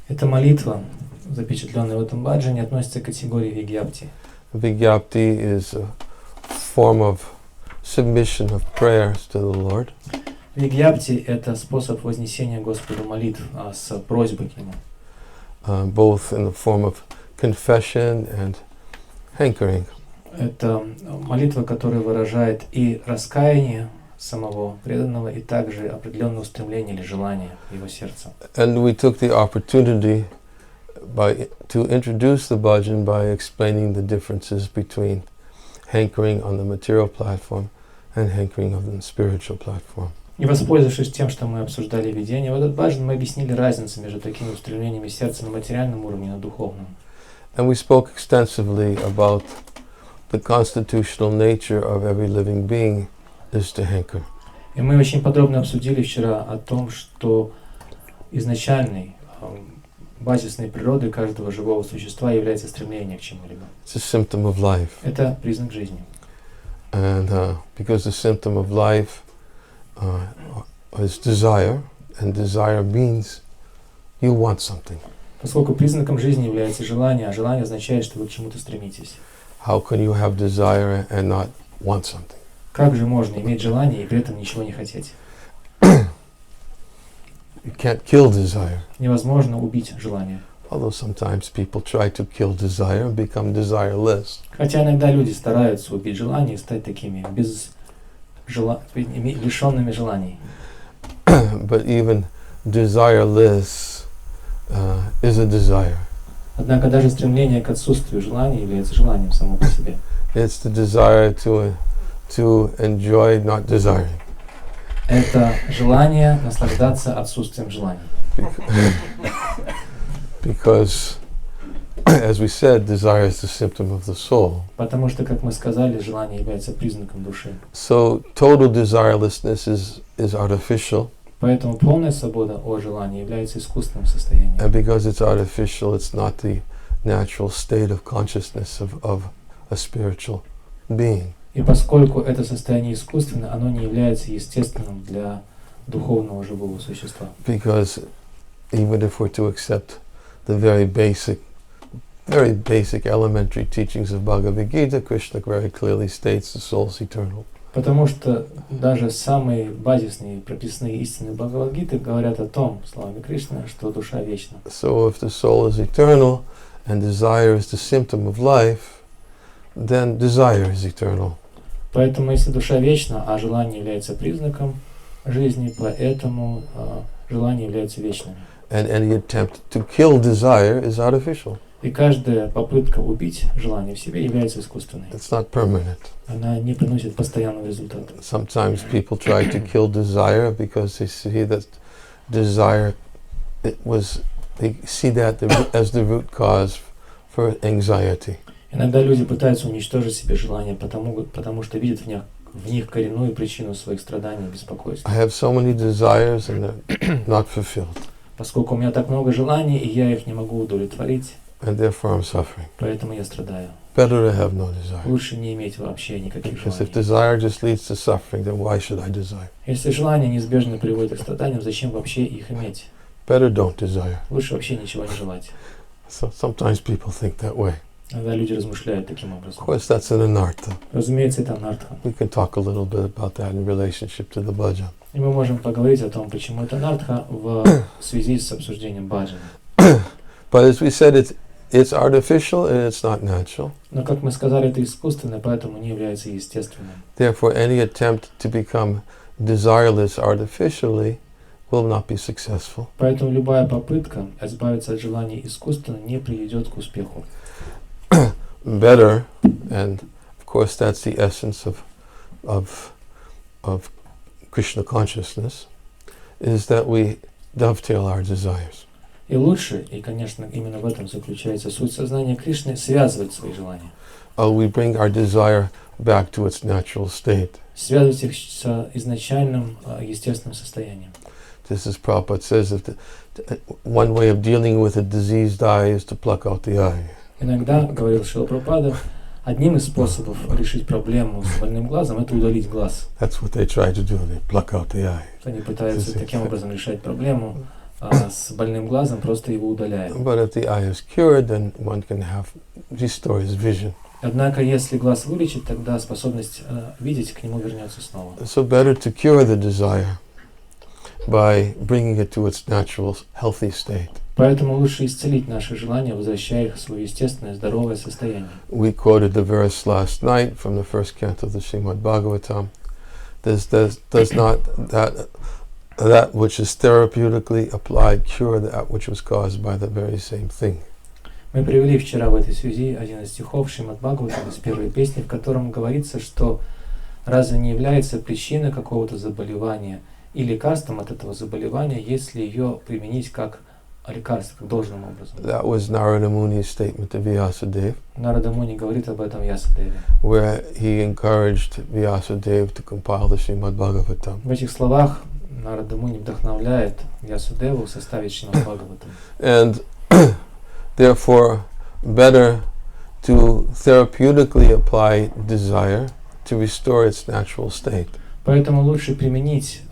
Эта молитва, запечатленная в этом баджане, относится к категории вигьяпти. Vigyapti is a form of submission of prayers to the Lord. Вигьяпти — это способ вознесения Господу молитв с просьбой к Нему. Both in the form of confession and hankering. Это молитва, которая выражает и раскаяние самого преданного, и также определенное устремление или желание в его сердце. And we took the opportunity to introduce the bhajan by explaining the differences between hankering on the material platform and hankering on the spiritual platform. И воспользовавшись тем, что мы обсуждали видение в этот баджан, мы объяснили разницу между такими устремлениями сердца на материальном уровне и на духовном. And we spoke extensively about the constitutional nature of every living being is to hanker. И мы очень подробно обсудили вчера о том, что изначальной, базисной природой каждого живого существа является стремление к чему-либо. It's a symptom of life. Это признак жизни. And because the symptom of life is desire, and desire means you want something. Поскольку признаком жизни является желание, а желание означает, что вы к чему-то стремитесь. How can you have desire and not want something? Как же можно иметь желание и при этом ничего не хотеть? You can't kill desire. Невозможно убить желание. Although sometimes people try to kill desire and become desireless. Хотя иногда люди стараются убить желание и стать такими лишенными желаний. But even desireless is a desire. Однако даже стремление к отсутствию желания является желанием само по себе. It's the desire to enjoy not desiring. Это желание наслаждаться отсутствием желаний. Because, as we said, desire is the symptom of the soul. Потому что, как мы сказали, желание является признаком души. So total desirelessness is artificial. Поэтому полная свобода от желания является искусственным состоянием. And because it's artificial, it's not the natural state of consciousness of a spiritual being. И поскольку это состояние искусственно, оно не является естественным для духовного живого существа. Because even if we're to accept the very basic elementary teachings of Bhagavad-Gita, Krishna very clearly states the soul is eternal. Потому что даже самые базисные прописные истины Бхагавад-Гиты говорят о том, словами Кришны, что душа вечна. So if the soul is eternal and desire is the symptom of life, then desire is eternal. Поэтому если душа вечна, а желание является признаком жизни, поэтому желание является вечным. And any attempt to kill desire is artificial. И каждая попытка убить желание в себе является искусственной. It's not permanent. Она не приносит постоянного результата. Sometimes people try to kill desire because they see that desire, they see that as the root cause for anxiety. Иногда люди пытаются уничтожить себе желание, потому что видят в них коренную причину своих страданий и беспокойства. I have so many desires and they're not fulfilled. Поскольку у меня так много желаний, и я их не могу удовлетворить, and therefore I'm suffering. Поэтому я страдаю. Better to have no desire. Лучше не иметь вообще никаких Because if желаний. desire just leads to suffering, then why should I desire? Если желание неизбежно приводит к страданиям, зачем вообще их иметь? Better don't desire. Лучше вообще ничего не желать. So sometimes people think that way. Иногда люди размышляют таким Of образом. course, that's an anartha. Разумеется, это анартха. We can talk a little bit about that in relationship to the bhajan. И мы можем поговорить о том, почему это анартха в связи с обсуждением баджана. But as we said, it's artificial and it's not natural. Но, как мы сказали, это искусственно, поэтому не является естественным. Therefore, any attempt to become desireless artificially will not be successful. Поэтому любая попытка избавиться от желаний искусственно не приведет к успеху. Better, and of course that's the essence of Krishna consciousness, is that we dovetail our desires. И лучше, и, конечно, именно в этом заключается суть сознания Кришны, связывать свои желания. We bring our desire back to its natural state. Связывать их с изначальным естественным состоянием. Just as Prabhupada says, that one way of dealing with a diseased eye is to pluck out the eye. Иногда, говорил Шрила Прабхупада, одним из способов решить проблему с больным глазом – это удалить глаз. That's what they try to do. They pluck out the eye. Они пытаются таким образом решать проблему, с больным глазом просто его удаляет. But if the eye is cured, then one can restore his vision. Однако, если глаз вылечить, тогда способность видеть к нему вернется снова. So better to cure the desire by bringing it to its natural, healthy state. Поэтому лучше исцелить наши желания, возвращая их в свое естественное, здоровое состояние. We quoted the verse last night from the first canto of the Srimad Bhagavatam. Does not that which is therapeutically applied cure that which was caused by the very same thing. Мы привели вчера в этой связи один из стихов Шримад Бхагаватам из первой песни, в котором говорится, что разве не является причиной какого-то заболевания и лекарством от этого заболевания, если ее применить как лекарство, как должным образом. That was Narada Muni's statement to Vyasadeva. Нарада Муни говорит об этом Вьясадеве. Where he encouraged Vyasadeva to compile the Srimad Bhagavatam. В этих словах Нарада Муни вдохновляет Вьясадеву составить Шримад Бхагаватам. And therefore, better to therapeutically apply desire to restore its natural state. Поэтому лучше применить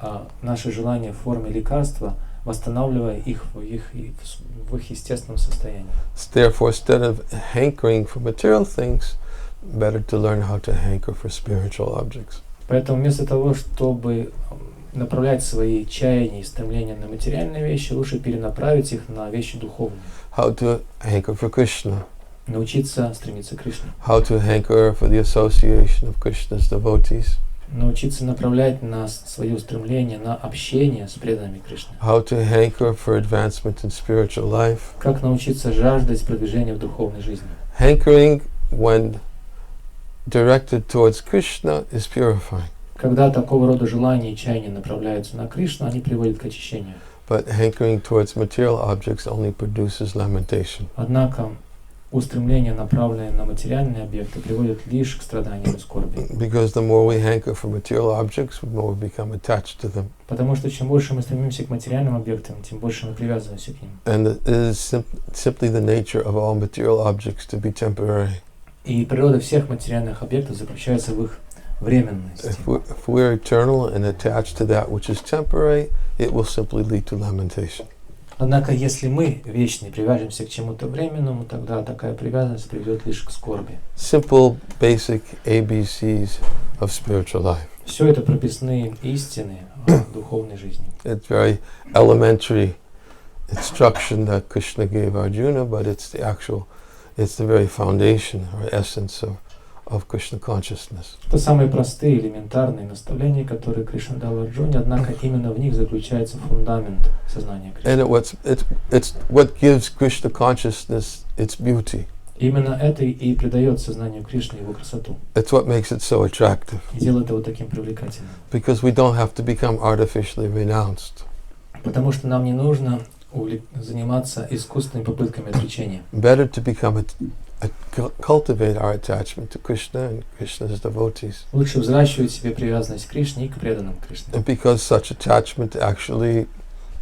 наши желания в форме лекарства, восстанавливая их в их естественном состоянии. Therefore, instead of hankering for material things, better to learn how to hanker for spiritual objects. Поэтому вместо того, чтобы направлять свои чаяния и стремления на материальные вещи, лучше перенаправить их на вещи духовные. How to hanker for Krishna. Научиться стремиться к Кришне. How to hanker for the association of Krishna's devotees. Научиться направлять на свое стремление, на общение с преданными Кришны. How to hanker for advancement in spiritual life. Как научиться жаждать продвижения в духовной жизни. Hankering, when directed towards Krishna, is purifying. Когда такого рода желания и чаяния направляются на Кришну, они приводят к очищению. But hankering towards material objects only produces lamentation. Однако устремление, направленное на материальные объекты, приводит лишь к страданиям и скорби. Because the more we hanker for material objects, the more we become attached to them. Потому что чем больше мы стремимся к материальным объектам, тем больше мы привязываемся к ним. And it is simply the nature of all material objects to be temporary. И природа всех материальных объектов заключается в их временности. If we're eternal and attached to that which is temporary, it will simply lead to lamentation. Однако, если мы вечны, привяжемся к чему-то временному, тогда такая привязанность приведет лишь к скорби. Simple, basic ABCs of spiritual life. Все это прописные истины духовной жизни. It's very elementary instruction that Krishna gave Arjuna, but it's the very foundation or essence of Krishna consciousness. Это самые простые, элементарные наставления, которые Кришна дал Арджуне, однако именно в них заключается фундамент сознания Кришны. And it's what gives Krishna consciousness its beauty. Именно это и придает сознанию Кришны его красоту. It's what makes it so attractive. И делает его таким привлекательным. Because we don't have to become artificially renounced. Потому что нам не нужно заниматься искусственными попытками отречения. Better to become cultivate our attachment to Krishna and Krishna's devotees. Лучше взращивать в себе привязанность к Кришне и к преданным Кришне. And because such attachment actually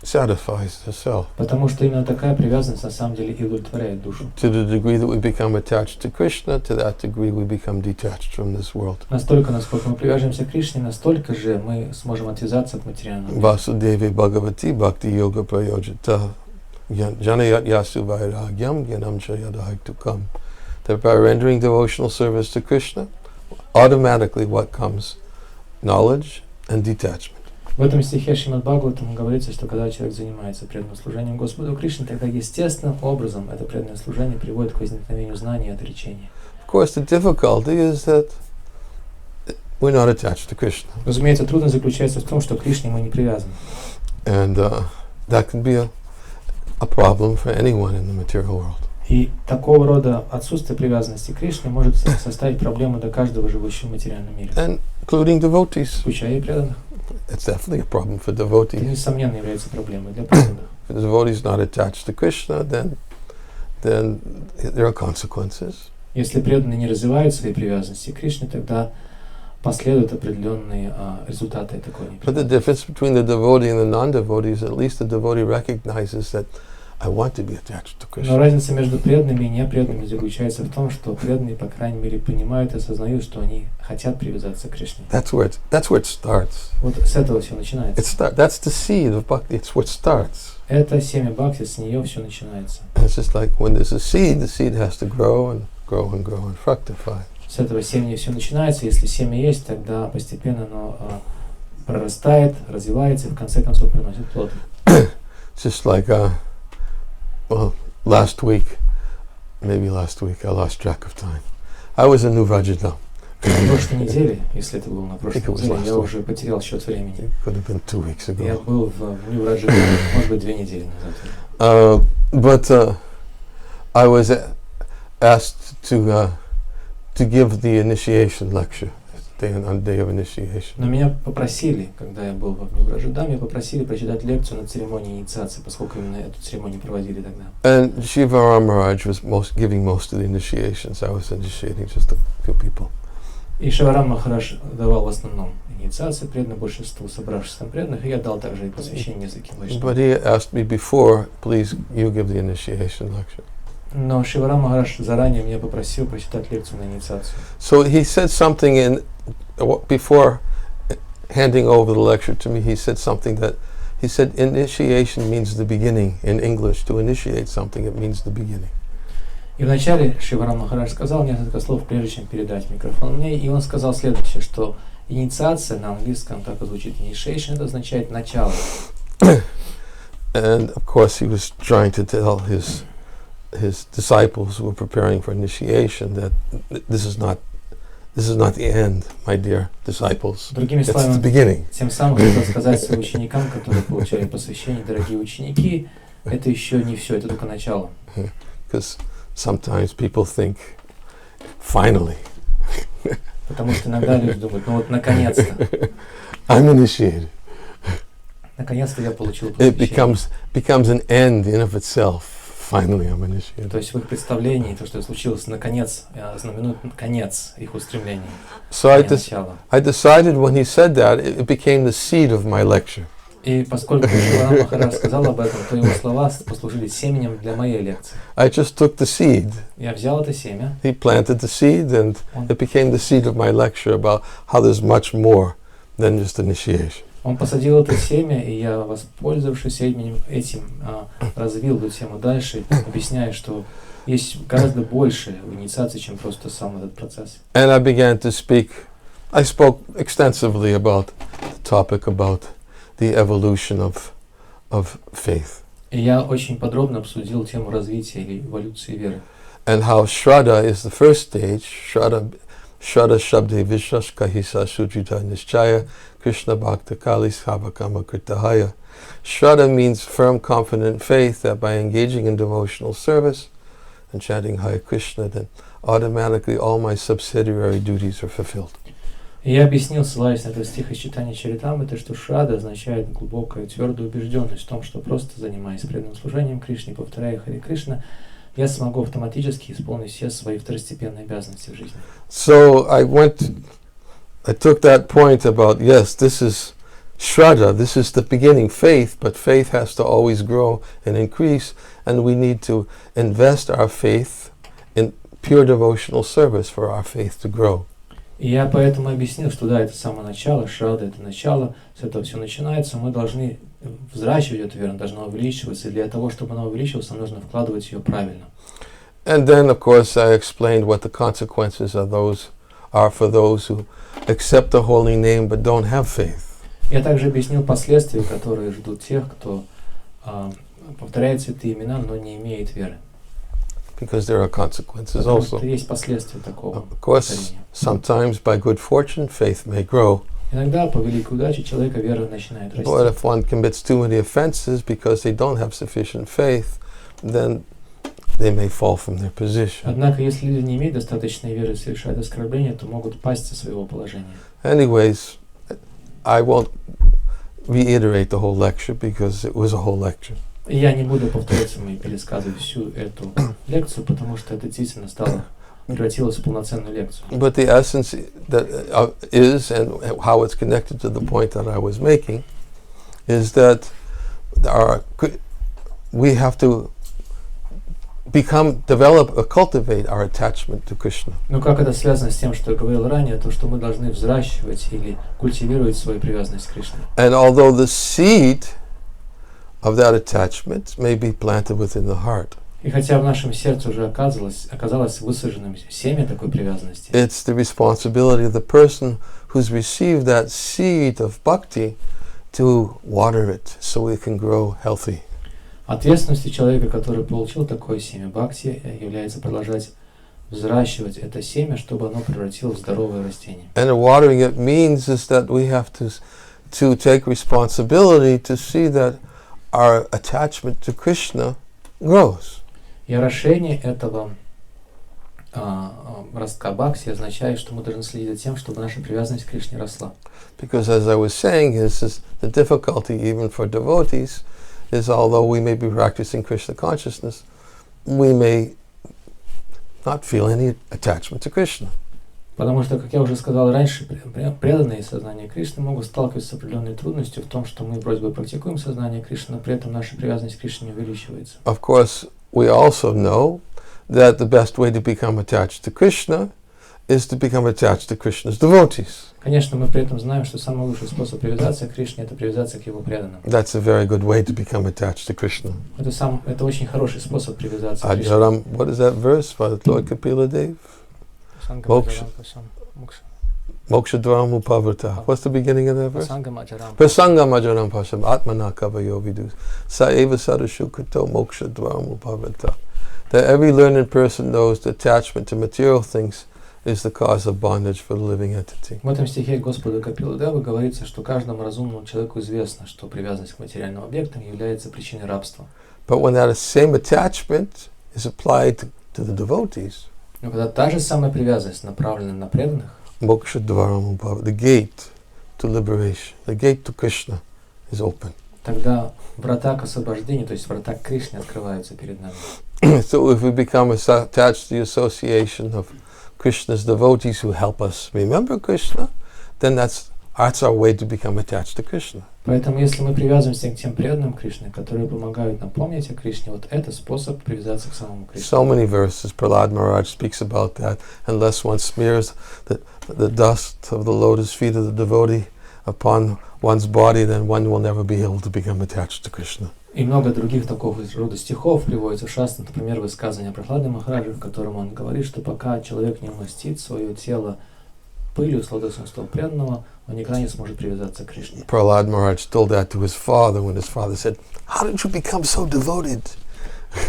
satisfies the self. Потому что именно такая привязанность на самом деле и удовлетворяет душу. To the degree that we become attached to Krishna, to that degree we become detached from this world. Настолько, насколько мы привяжемся к Кришне, настолько же мы сможем отвязаться от материального мира. Vasudevi Bhagavati Bhakti Yoga Prayojita Janayat Yasu Vairagyam Gyanam Chayadahaitukam. That by rendering devotional service to Krishna, automatically what comes? Knowledge and detachment. В этом стихе Шримад Бхагаватам говорится, что когда человек занимается преданным служением Господу Кришне, тогда естественным образом это преданное служение приводит к возникновению знания и отречения. Of course, the difficulty is that we're not attached to Krishna. Разумеется, трудность заключается в том, что к Кришне мы не привязаны. And that can be a problem for anyone in the material world. И такого рода отсутствие привязанности к Кришне может составить проблему для каждого живущего в материальном мире, including devotees. Включая и преданных. It's definitely a problem for devotees. Это, несомненно, является проблемой для преданных. If the devotee is not attached to Krishna, then there are consequences. Если преданные не развивают свои привязанности к Кришне, тогда последуют определенные результаты такой But the difference between the devotee and the non-devotee is at least the devotee recognizes that I want to be attached to Krishna. Но разница между преданными и непреданными заключается в том, что преданные, по крайней мере, понимают и осознают, что они хотят привязаться к Кришне. That's where it starts. Вот с этого все начинается. That's the seed of bhakti. It's where it starts. Это семя бхакти, с нее все начинается. It's just like when there's a seed, the seed has to grow and grow and grow and fructify. С этого семени все начинается. Если семя есть, тогда постепенно оно прорастает, развивается и в конце концов приносит плод. Just like last week, I lost track of time. I was in Ниранджана. На прошлой неделе, если это было на прошлой неделе, я уже потерял счет времени. Could have been 2 weeks ago. Я был в Ниранджане, может быть, 2 недели назад. But I was asked to give the initiation lecture on day of initiation. Но меня попросили, когда я был в Ниранджане, меня попросили прочитать лекцию на церемонии инициации, поскольку именно эту церемонию проводили тогда. And Shiva Maharaj was giving most of the initiations. I was initiating just a few people. И Шиварам Махарадж давал в основном инициации преданных, большинству собравшихся там преданных, и я дал также и посвящение нескольким вайшнавам. But he asked me before, please, you give the initiation lecture. Но Шиварам Махарадж заранее меня попросил прочитать лекцию на инициацию. So he said something before handing over the lecture to me. He said something that he said initiation means the beginning. In English, to initiate something, it means the beginning. И вначале Шиварам Махарадж сказал несколько слов, прежде чем передать микрофон мне, и он сказал следующее, что инициация на английском так и звучит initiation, это означает начало. And of course he was trying to tell his disciples who were preparing for initiation that this is not the end, my dear disciples. Другими It's the словами, beginning. тем самым хотел сказать своим ученикам, которые получали посвящение, дорогие ученики, это еще не все, это только начало. Because sometimes people think, finally. Потому что иногда люди думают, ну вот наконец-то. I'm initiated. Наконец-то я получил It посвящение. becomes an end in of itself. Finally, I'm initiated. То есть в их представлении то, что случилось наконец, знаменует конец их устремлений. So I decided when he said that, it became the seed of my lecture. И поскольку Шиварам Махарадж сказал об этом, то его слова послужили семенем для моей лекции. I just took the seed. Я взял это семя. He planted the seed, and it became the seed of my lecture about how there's much more than just initiation. Он посадил это семя, и я, воспользовавшись этим развил эту тему дальше, объясняя, что есть гораздо больше в инициации, чем просто сам этот процесс. And I spoke extensively about the topic about the evolution of faith. И я очень подробно обсудил тему развития или эволюции веры. And how Shraddha is the first stage. Shraddha Shabde Vishwas Kahisa Sujita Nishchaya Krishna Bhakta Kali Sabhakama Kritahaya. Shraddha means firm, confident faith that by engaging in devotional service and chanting Hare Krishna, then automatically all my subsidiary duties are fulfilled. И я объяснил, ссылаясь на этот стих из читания Чаритамриты, что шрада означает глубокую и твердую убежденность в том, что просто занимаясь преданным служением Кришне, повторяя Харе Кришна, я смогу автоматически исполнить все свои второстепенные обязанности в жизни. So I took that point about, yes, this is Shraddha, this is the beginning faith, but faith has to always grow and increase, and we need to invest our faith in pure devotional service for our faith to grow. И я поэтому объяснил, что да, это самое начало, шрада это начало, с этого все начинается, мы должны взращивать эту веру, должна увеличиваться, и для того, чтобы она увеличивалась, нам нужно вкладывать ее правильно. And then, of course, I explained what the consequences of those are for those who accept the holy name but don't have faith. Я также объяснил последствия, которые ждут тех, кто повторяет святые имена, но не имеет веры. Because there are consequences Потому also. что есть последствия такого Of course, повторения. sometimes by good fortune, faith may grow. Иногда по великой удаче человека вера начинает расти. But if one commits too many offenses because they don't have sufficient faith, then they may fall from their position. Однако, если люди не имеют достаточной веры и совершают оскорбления, то могут пасть со своего положения. Anyways, I won't reiterate the whole lecture because it was a whole lecture. Я не буду повторяться и пересказывать всю эту лекцию, потому что это действительно превратилось в полноценную лекцию. But the essence that is, and how it's connected to the point that I was making, is that we have to develop or cultivate our attachment to Krishna. Но как это связано с тем, что я говорил ранее, то, что мы должны взращивать или культивировать свою привязанность к Кришне. And although the seed of that attachment may be planted within the heart, И хотя в нашем сердце уже оказалось высаженным семя такой привязанности, it's the responsibility of the person who's received that seed of bhakti to water it so it can grow healthy. ответственностью человека, который получил такое семя бхакти, является продолжать взращивать это семя, чтобы оно превратилось в здоровое растение. And watering it means is that we have to take responsibility to see that our attachment to Krishna grows. И орошение этого ростка бхакти означает, что мы должны следить за тем, чтобы наша привязанность к Кришне росла. Because as I was saying, is the difficulty even for devotees is although we may be practicing Krishna consciousness, we may not feel any attachment to Krishna. Потому что, как я уже сказал раньше, преданные сознания Кришны могут сталкиваться с определенной трудностью в том, что мы вроде бы практикуем сознание Кришны, но при этом наша привязанность к Кришне не увеличивается. Of course, we also know that the best way to become attached to Krishna is to become attached to Krishna's devotees. Конечно, мы при этом знаем, что самый лучший способ привязаться к Кришне — это привязаться к Его преданным. That's a very good way to become attached to Krishna. Это очень хороший способ привязаться к Кришне. Ajaram, what is that verse by Lord Kapila Dev? Moksha dvaram upavrata. What's the beginning of that verse? Prasangam ajaram pasam atmana kavayo vidu sa eva sadashu krito moksha dvaram upavrata. That every learned person knows the attachment to material things is the cause of bondage for the living entity. В этом стихе Господа Капилы Девы говорится, что каждому разумному человеку известно, что привязанность к материальным объектам является причиной рабства. But when that same attachment is applied to the devotees, но когда та же самая привязанность направлена на преданных, moksha dvaram upavrata, the gate to liberation, the gate to Krishna is open. Тогда врата к освобождению, то есть врата к Кришне, открываются перед нами. So if we become attached to the association of Krishna's devotees who help us remember Krishna, then that's our way to become attached to Krishna. Поэтому, если мы привязываемся к тем преданным Кришне, которые помогают нам помнить о Кришне, вот это способ привязаться к самому Кришне. So many verses, Prahlad Maharaj speaks about that. Unless one smears the dust of the lotus feet of the devotee upon one's body, then one will never be able to become attached to Krishna. И много других такого рода стихов приводится в шастре, например, высказывание Прахлады Махараджа, в котором он говорит, что пока человек не умастит свое тело пылью с лотосных стоп преданного, он никогда не сможет привязаться к Кришне. Prahlad Maharaj told that to his father when his father said, "How did you become so devoted?"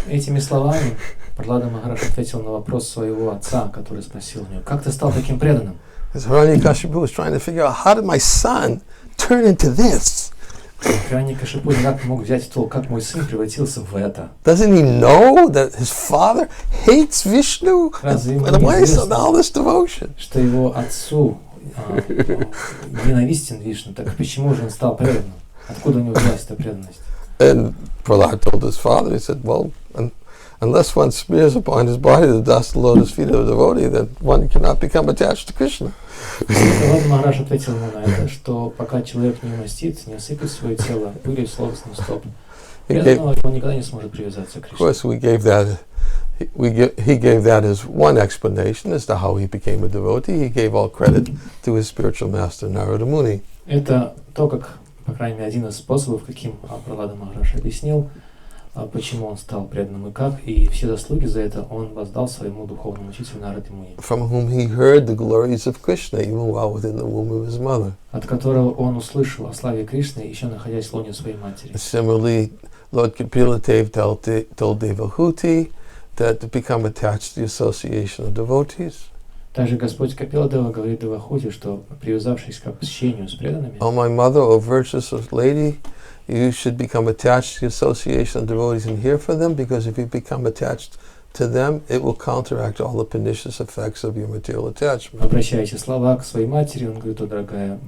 Этими словами Прахлада Махарадж ответил на вопрос своего отца, который спросил у него: как ты стал таким преданным? Hiranyakashipu was trying to figure out, how did my son turn into this? Hiranyakashipu никак не мог взять в толк, как мой сын превратился в это. Doesn't he know that his father hates Vishnu? And why is all this devotion? Что его отцу ненавистен Вишну, так почему же он стал преданным? Откуда у него взялась эта преданность? And Prahlad told his father, he said, well, unless one smears upon his body the dust of the lotus feet of the devotee, then one cannot become attached to Krishna. Прахлад Махарадж ответил ему на это, что пока человек не умастит, не осыпет свое тело пылью с лотосных стоп преданного, он никогда не сможет привязаться к Кришне. Of course, he gave that as one explanation as to how he became a devotee. He gave all credit to his spiritual master Narada Muni. Это то, как, по крайней мере, один из способов, каким Прахлада Махарадж объяснил, почему он стал преданным и как, и все заслуги за это он воздал своему духовному учителю Нараде Муни, from whom he heard the glories of Krishna even while within the womb of his mother. От которого он услышал о славе Кришны, еще находясь в лоне своей матери. Similarly, Lord Kapila Dev told Devahuti that to become attached to the association of devotees. Также Господь Капила Дева говорит Девахути, что привязавшись к общению с преданными, "Oh my mother, O virtuous lady, you should become attached to the association of devotees and hear for them, because if you become attached to them, it will counteract all the pernicious effects of your material attachment." Обращая эти слова к своей матери, он говорит: о, дорогая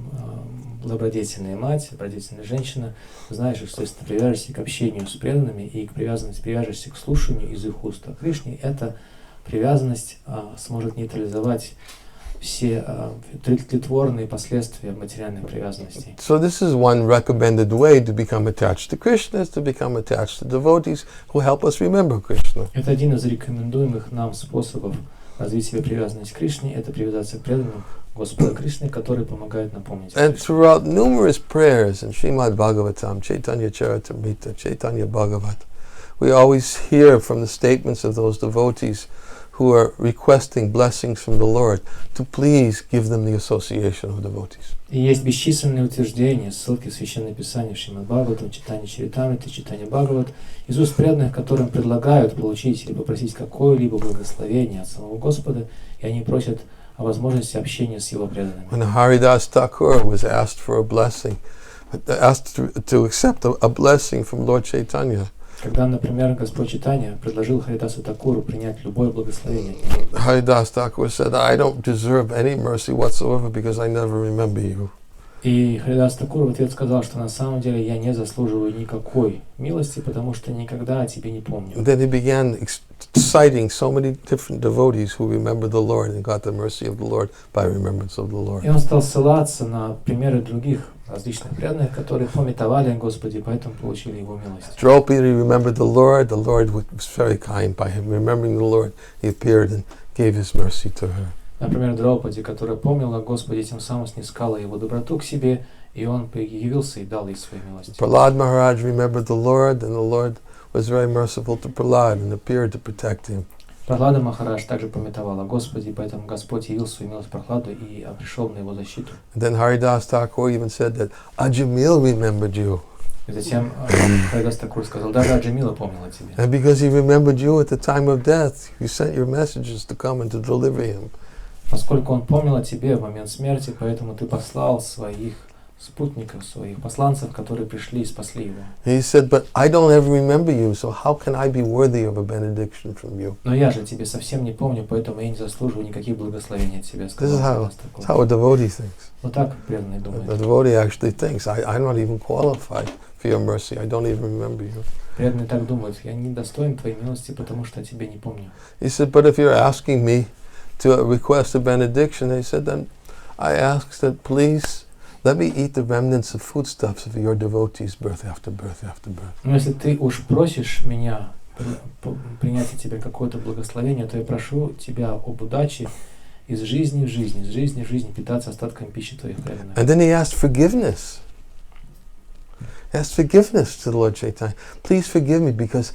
добродетельная мать, добродетельная женщина, знаешь, что если ты привяжешься к общению с преданными и к привязанности привяжешься к слушанию из их уст о Кришне, эта привязанность сможет нейтрализовать все тлетворные последствия материальных привязанностей. So this is one recommended way to become attached to Krishna, is to become attached to devotees who help us remember Krishna. Это один из рекомендуемых нам способов развить себе привязанность к Кришне, это привязаться к преданным Господа Кришны, которые помогают напомнить. And throughout numerous prayers in Srimad Bhagavatam, Chaitanya Charitamrita, Chaitanya Bhagavat, we always hear from the statements of those devotees who are requesting blessings from the Lord to please give them the association of devotees. И есть бесчисленные утверждения, ссылки в Священное Писание, в Шримад Бхагаватам, Читание Чаритамриты, Читание Бхагават, из уст преданных, которым предлагают получить или попросить какое-либо благословение от самого Господа, и они просят о возможности общения с Его преданными. When Haridas Thakur was asked for a blessing, asked to accept a blessing from Lord Chaitanya, Когда, например, Господь Чайтанья предложил Харидасу Такуру принять любое благословение, Haridas Thakur said, I don't deserve any mercy whatsoever because I never remember you. и Харидас Такур в ответ сказал, что на самом деле я не заслуживаю никакой милости, потому что никогда о тебе не помню. And then he began citing so many different devotees who remembered the Lord and got the mercy of the Lord by remembrance of the Lord. И он стал ссылаться на примеры других различных преданных, которые пометовали о Господе, поэтому получили Его милость. Draupadi remembered the Lord was very kind by him. Remembering the Lord, he appeared and gave his mercy to her. Например, Драупади, которая помнила о Господе, тем самым снискала Его доброту к себе, и Он явился и дал ей свою милость. Prahlad Maharaj remembered the Lord, and the Lord was very merciful to Prahlad and appeared to protect him. Прахлада Махарадж также пометовал о Господе, поэтому Господь явил свою милость Прахладу и пришел на его защиту. And then Haridas Thakur even said that Ajamil remembered you. И затем Харидас Такур сказал, даже Аджамила помнил о тебе. And because he remembered you at the time of death, you sent your messages to come and to deliver him. Поскольку он помнил о тебе в момент смерти, поэтому ты послал своих спутников, своих посланцев, которые пришли и спасли его. He said, but I don't ever remember you, so how can I be worthy of a benediction from you? Но я же тебе совсем не помню, поэтому я не заслуживаю никаких благословений от тебя, сказал Харидас Такур. That's how a devotee thinks. Вот так преданный думает. The devotee actually thinks, I'm not even qualified for your mercy. I don't even remember you. Преданный так думает, я не достоин твоей милости, потому что о тебе не помню. He said, but if you're asking me to request a benediction, he said, then I ask that please let me eat the remnants of foodstuffs of your devotees birth after birth after birth. Но если ты уж просишь меня принять от тебя какое-то благословение, то я прошу тебя об удаче из жизни в жизнь, из жизни в жизнь питаться остатками пищи твоих преданных. And then he asked forgiveness. He asked forgiveness to the Lord Chaitanya. Please forgive me because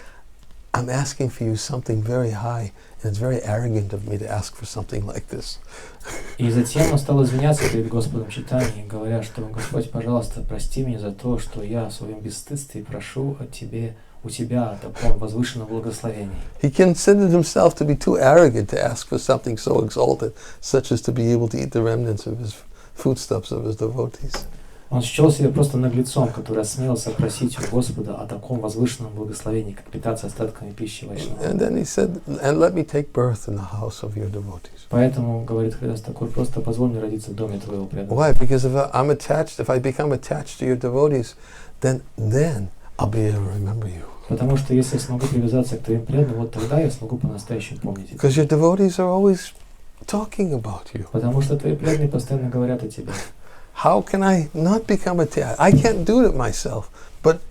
I'm asking for you something very high, and it's very arrogant of me to ask for something like this. И затем он стал извиняться перед Господом Чайтаньей, говоря, что Господь, пожалуйста, прости меня за то, что я в своем бесстыдстве прошу у тебя о таком возвышенном благословении. He considered himself to be too arrogant to ask for something so exalted, such as to be able to eat the remnants of his foodstuffs of his devotees. Он считал себя просто наглецом, который осмелился просить у Господа о таком возвышенном благословении, как питаться остатками пищи Вайшнава. And then he said, and let me take birth in the house of your devotees. Поэтому, говорит Харидас Такур, просто позволь мне родиться в доме твоего преданного. Why? Because if I become attached to your devotees, then I'll be able to remember you. Потому что если я смогу привязаться к твоим преданным, вот тогда я смогу по-настоящему помнить тебя. Because your devotees are always talking about you. Потому что твои преданные постоянно говорят о тебе. How can I not become attached? I can't do it myself. But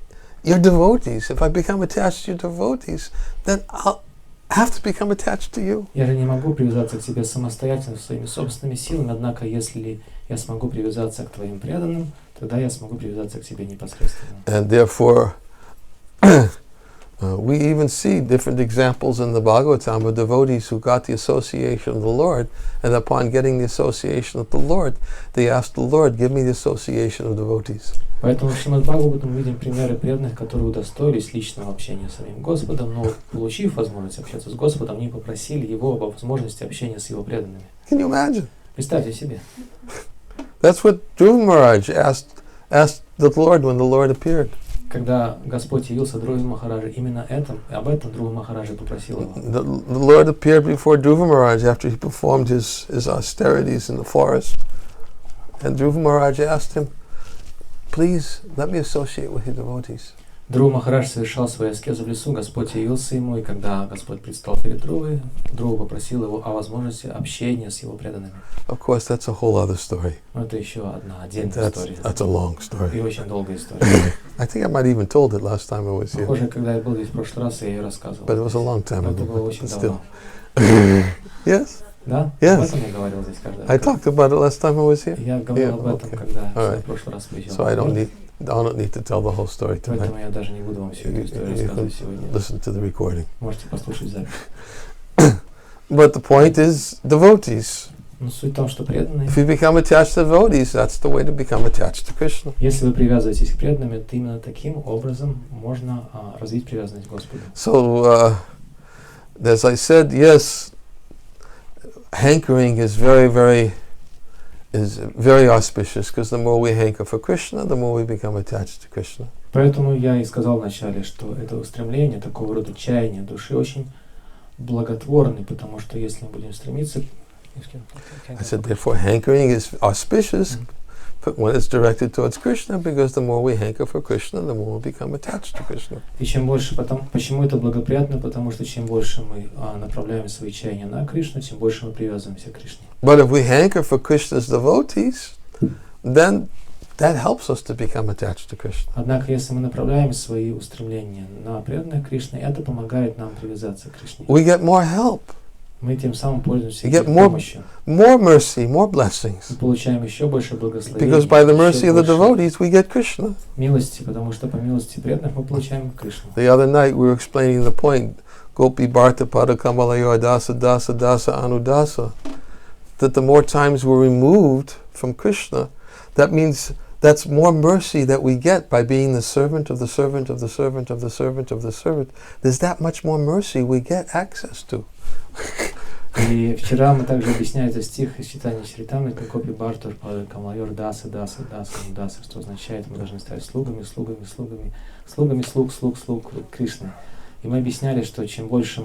your devotees, if I become attached to your devotees, then I'll have to become attached to you. Я же не могу привязаться к тебе самостоятельно, своими собственными силами, однако если я смогу привязаться к твоим преданным, тогда я смогу привязаться к тебе непосредственно. And therefore, we even see different examples in the Bhagavatam of devotees who got the association of the Lord, and upon getting the association of the Lord, they asked the Lord, give me the association of devotees. Поэтому в Шримад Бхагаватам мы видим примеры преданных, которые удостоились личного общения с самим Господом, но получив возможность общаться с Господом, они попросили Его об возможности общения с Его преданными. Can you imagine? Представьте себе. That's what Dhruva Maharaj asked the Lord when the Lord appeared. Когда Господь явился Dhruva Махараджа, именно об этом Dhruva Махараджа попросил его. The Lord appeared before Dhruva Maharaj after he performed his austerities in the forest. And Dhruva Maharaj asked him, please let me associate with your devotees. Друва Махарадж совершал свою аскезу в лесу, Господь явился ему, и когда Господь предстал перед Друвой, Друва попросил его о возможности общения с его преданными. Of course, that's a whole other story. Но это еще одна отдельная история. That's a long story. И очень долгая история. I think I might even told it last time I was here. Похоже, когда я был здесь в прошлый раз, я ее рассказывал. But it was a long time Но это ago. было очень Still. давно. Yes? Да? Yes. Об этом я говорил здесь каждый раз. I talked about it last time I was here. Я говорил об этом, когда All я right. в прошлый раз приезжал. So I don't need to tell the whole story tonight. Поэтому я даже не буду вам всю эту историю рассказывать сегодня. Listen to the recording. Можете послушать запись. But the point is devotees. Но суть в том, что преданные, If you become attached to devotees, that's the way to become attached to Krishna. если вы привязываетесь к преданным, то именно таким образом можно развить привязанность к Господу. So, as I said, yes, hankering is very auspicious, because the more we hanker for Krishna, the more we become attached to Krishna. Поэтому я и сказал вначале, что это устремление, такого рода чаяние души очень благотворный, потому что если мы будем стремиться... I said, therefore, hankering is auspicious when it's directed towards Krishna, because the more we hanker for Krishna, the more we become attached to Krishna. И чем больше, почему это благоприятно? Потому что чем больше мы направляем свои чаяния на Кришну, тем больше мы привязываемся к Кришне. But if we hanker for Krishna's devotees, then that helps us to become attached to Krishna. Однако, если мы направляем свои устремления на преданных Кришны, это помогает нам привязаться к Кришне. We get more help, Мы тем самым пользуемся we get помощью. more mercy, more blessings. Мы получаем еще больше благословения. Because by the mercy еще of the больше devotees, we get Krishna. милости, потому что по милости преданных мы получаем Кришну. The other night we were explaining the point, Gopi Bharta Pada Kamalayo Dasa Dasa Dasa Anudasa, that the more times we're removed from Krishna, that means that's more mercy that we get by being the servant of the servant of the servant of the servant of the servant. There's that much more mercy we get access to. И вчера мы также объясняли этот стих из читания Чаритамрити, Копи Бартур, Камайор, Даса, Даса, Даса, Даса, что означает, мы должны стать слугами слуг Кришны. И мы объясняли, что чем больше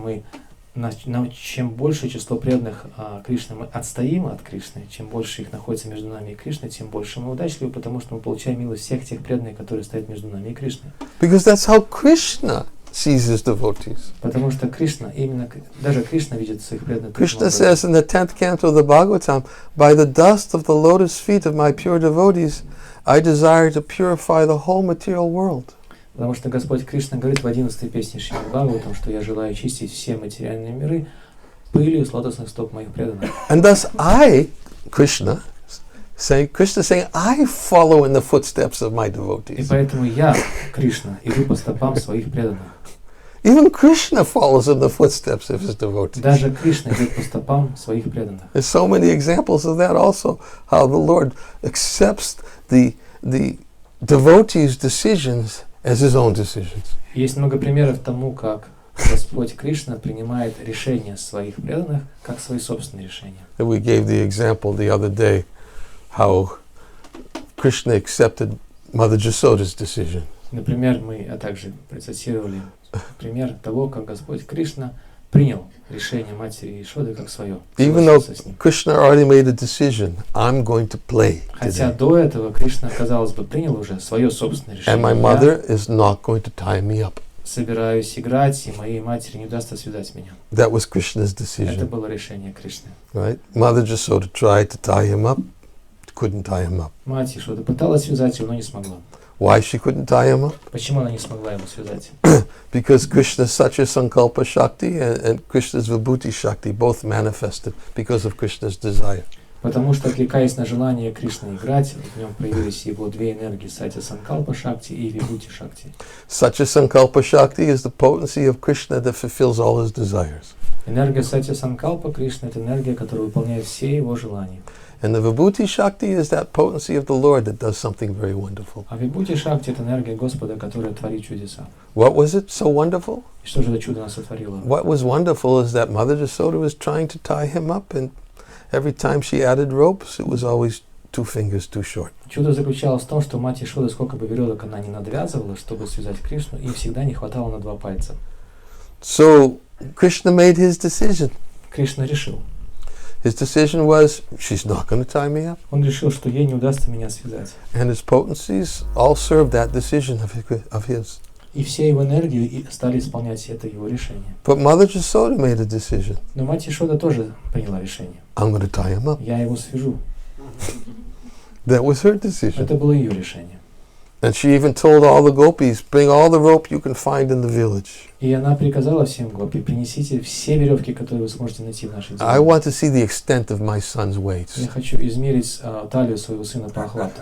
чем большее число преданных Кришны мы отстоим от Кришны, чем больше их находится между нами и Кришной, тем больше мы удачливы, потому что мы получаем милость всех тех преданных, которые стоят между нами и Кришной. Because that's how Krishna sees his devotees. Потому что Кришна, именно даже Кришна видит своих преданных. Krishna says in the 10th canto of the Bhagavatam, by the dust of the lotus feet of my pure devotees, I desire to purify the whole material world. Потому что Господь Кришна говорит в 11-й песне Шримад Бхагаватам, что я желаю чистить все материальные миры пылью с лотосных стоп моих преданных. And thus I, Krishna saying, I follow in the footsteps of my И devotees. поэтому я, Кришна, иду по стопам своих преданных. Even Krishna follows in the footsteps of his devotees. Даже Кришна идет по стопам своих преданных. There's so many examples of that also, how the Lord accepts the devotees' decisions as his own decisions. Есть много примеров тому, как Господь Кришна принимает решения своих преданных как свои собственные решения. And we gave the example the other day how Krishna accepted Mother Jasoda's decision. Например, мы также процитировали пример того, как Господь Кришна принял решение матери Ишоды как свое. Even though Krishna already made a decision, I'm going to play Хотя today. до этого Кришна, казалось бы, принял уже свое собственное решение. And my mother is not going to tie me up. Собираюсь играть, и моей матери не удастся связать меня. That was Krishna's Это decision. было решение Кришны. Right? Mother Jasoda tried to tie him up, couldn't tie him up. Мать Ишода пыталась связать его, но не смогла. Why she couldn't tie him up? Почему она не смогла его связать? Because Krishna's Satya Sankalpa Shakti and Krishna's Vibhuti Shakti both manifested because of Krishna's desire. Потому что, отвлекаясь на желание Кришны играть, в нем проявились его две энергии, Сатья Санкалпа Шакти и Вибхути Шакти. Satya Sankalpa Shakti is the potency of Krishna that fulfills all his desires. Энергия Сатья Санкалпа Кришны — это энергия, которая выполняет все его желания. And the Vibhuti Shakti is that potency of the Lord that does something very wonderful. А Вибхути Шакти — это энергия Господа, которая творит чудеса. What was it so wonderful? И что же это чудо нас сотворило? What was wonderful is that Mother Jasoda was trying to tie him up, and every time she added ropes, it was always 2 fingers too short. Чудо заключалось в том, что мать Ишоды, сколько бы веревок она ни надвязывала, чтобы связать Кришну, и всегда не хватало на 2 пальца. So Krishna made his decision. Кришна решил. His decision was, she's not going to tie me up. Он решил, что ей не удастся меня связать. And his potencies all served that decision of his. И все его энергию стали исполнять это его решение. But Mother Yasoda made a decision. Но мать Яшода тоже приняла решение. I'm going to tie him up. Я его свяжу. That was her decision. Это было ее решение. And she even told all the gopis, bring all the rope you can find in the village. И она приказала всем гопи, принесите все веревки, которые вы сможете найти в нашей I деревне. want to see the extent of my son's weights. Я хочу измерить талию своего сына по охвату.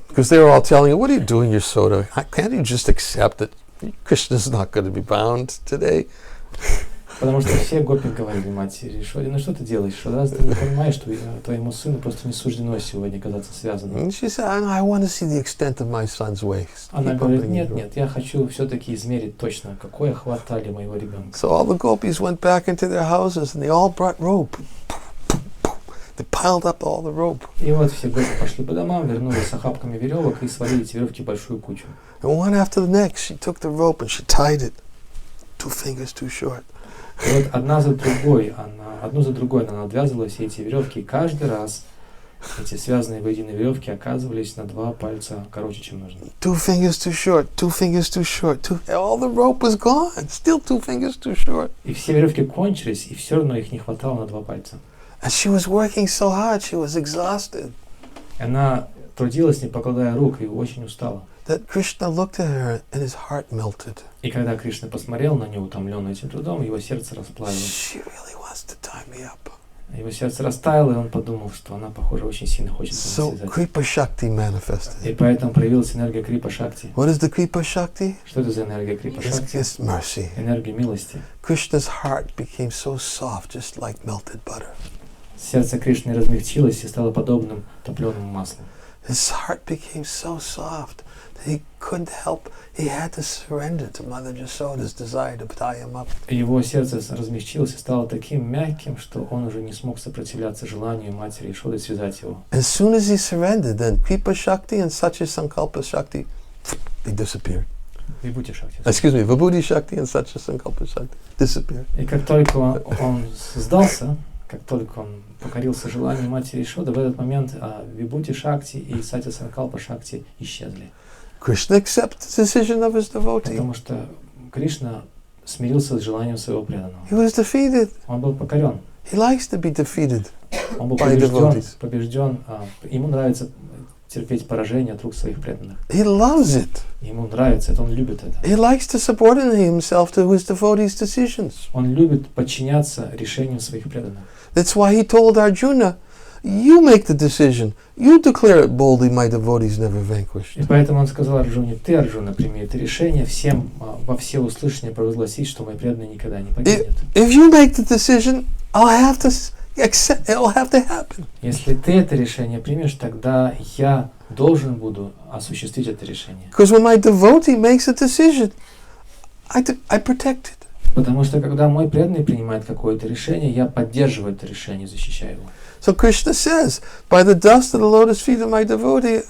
Because they were all telling her, what are you doing, Yasoda? Can't you just accept that Krishna's not going to be bound today? Потому что все гопи говорили матери Яшоде, ну что ты делаешь, что раз ты не понимаешь, что твоему сыну просто не суждено сегодня оказаться связанным. And she said, I want to see the extent of my son's waist. Она говорит, нет, я хочу все-таки измерить точно, какой охват талии моего ребенка. So all the gopis went back into their houses and they all brought rope. They piled up all the rope. И вот все гопи пошли по домам, вернулись с охапками веревок и свалили эти веревки в большую кучу. And one after the next, she took the rope and she tied it. 2 fingers too short. И вот одну за другой она надвязывала все эти веревки, и каждый раз эти связанные воедино веревки оказывались на 2 пальца короче, чем нужно. 2 fingers too short, 2 fingers too short, all the rope was gone, still 2 fingers too short. И все веревки кончились, и все равно их не хватало на 2 пальца. And she was working so hard, she was exhausted. Она трудилась, не покладая рук, и очень устала. That Krishna looked at her and his heart melted. И когда Кришна посмотрел на нее, утомленную этим трудом, его сердце расплавилось. She really wants to tie me up. Его сердце растаяло, и он подумал, что она, похоже, очень сильно хочет с ним So связаться. Kripa Shakti manifested. И поэтому проявилась энергия Крипа Шакти. What is the Kripa Shakti? Что это за энергия Крипа Шакти? It's mercy. Энергия милости. Krishna's heart became so soft, just like melted butter. Сердце Кришны размягчилось и стало подобным топленому маслу. His heart became so soft that he couldn't help. He had to surrender to Mother Yasoda's desire to tie him up. Его сердце размягчилось и стало таким мягким, что он уже не смог сопротивляться желанию матери Яшоды связать его. As soon as he surrendered, then Kripa Shakti and Satya Sankalpa Shakti, they disappeared. Вибхути Шакти. Excuse me, Vibhuti Shakti and Satya Sankalpa Shakti disappeared. И как только он сдался, как только он покорился желанию матери Яшоды, в этот момент Вибхути Шакти и Сатья Санкалпа Шакти исчезли. Krishna accepted the decision of his devotee. Потому что Кришна смирился с желанием своего преданного. He was defeated. Он был покорен. He likes to be defeated Он был by devotees. побежден. Ему нравится терпеть поражение от рук своих преданных. He loves it. Ему нравится это, он любит это. He likes to subordinate himself to his devotees' decisions. Он любит подчиняться решениям своих преданных. That's why he told Arjuna, you make the decision. You declare it boldly, my devotees never vanquished. И поэтому он сказал Арджуне, ты, Арджуна, прими это решение, всем во всеуслышание провозгласить, что мои преданные никогда не погибнут. If you make the decision, I'll have to accept, it'll have to happen. Если ты это решение примешь, тогда я должен буду осуществить это решение. Because when my devotee makes a decision, I protect it. Потому что когда мой преданный принимает какое-то решение, я поддерживаю это решение, защищаю его. So Krishna says, by the dust of the lotus feet of my devotee,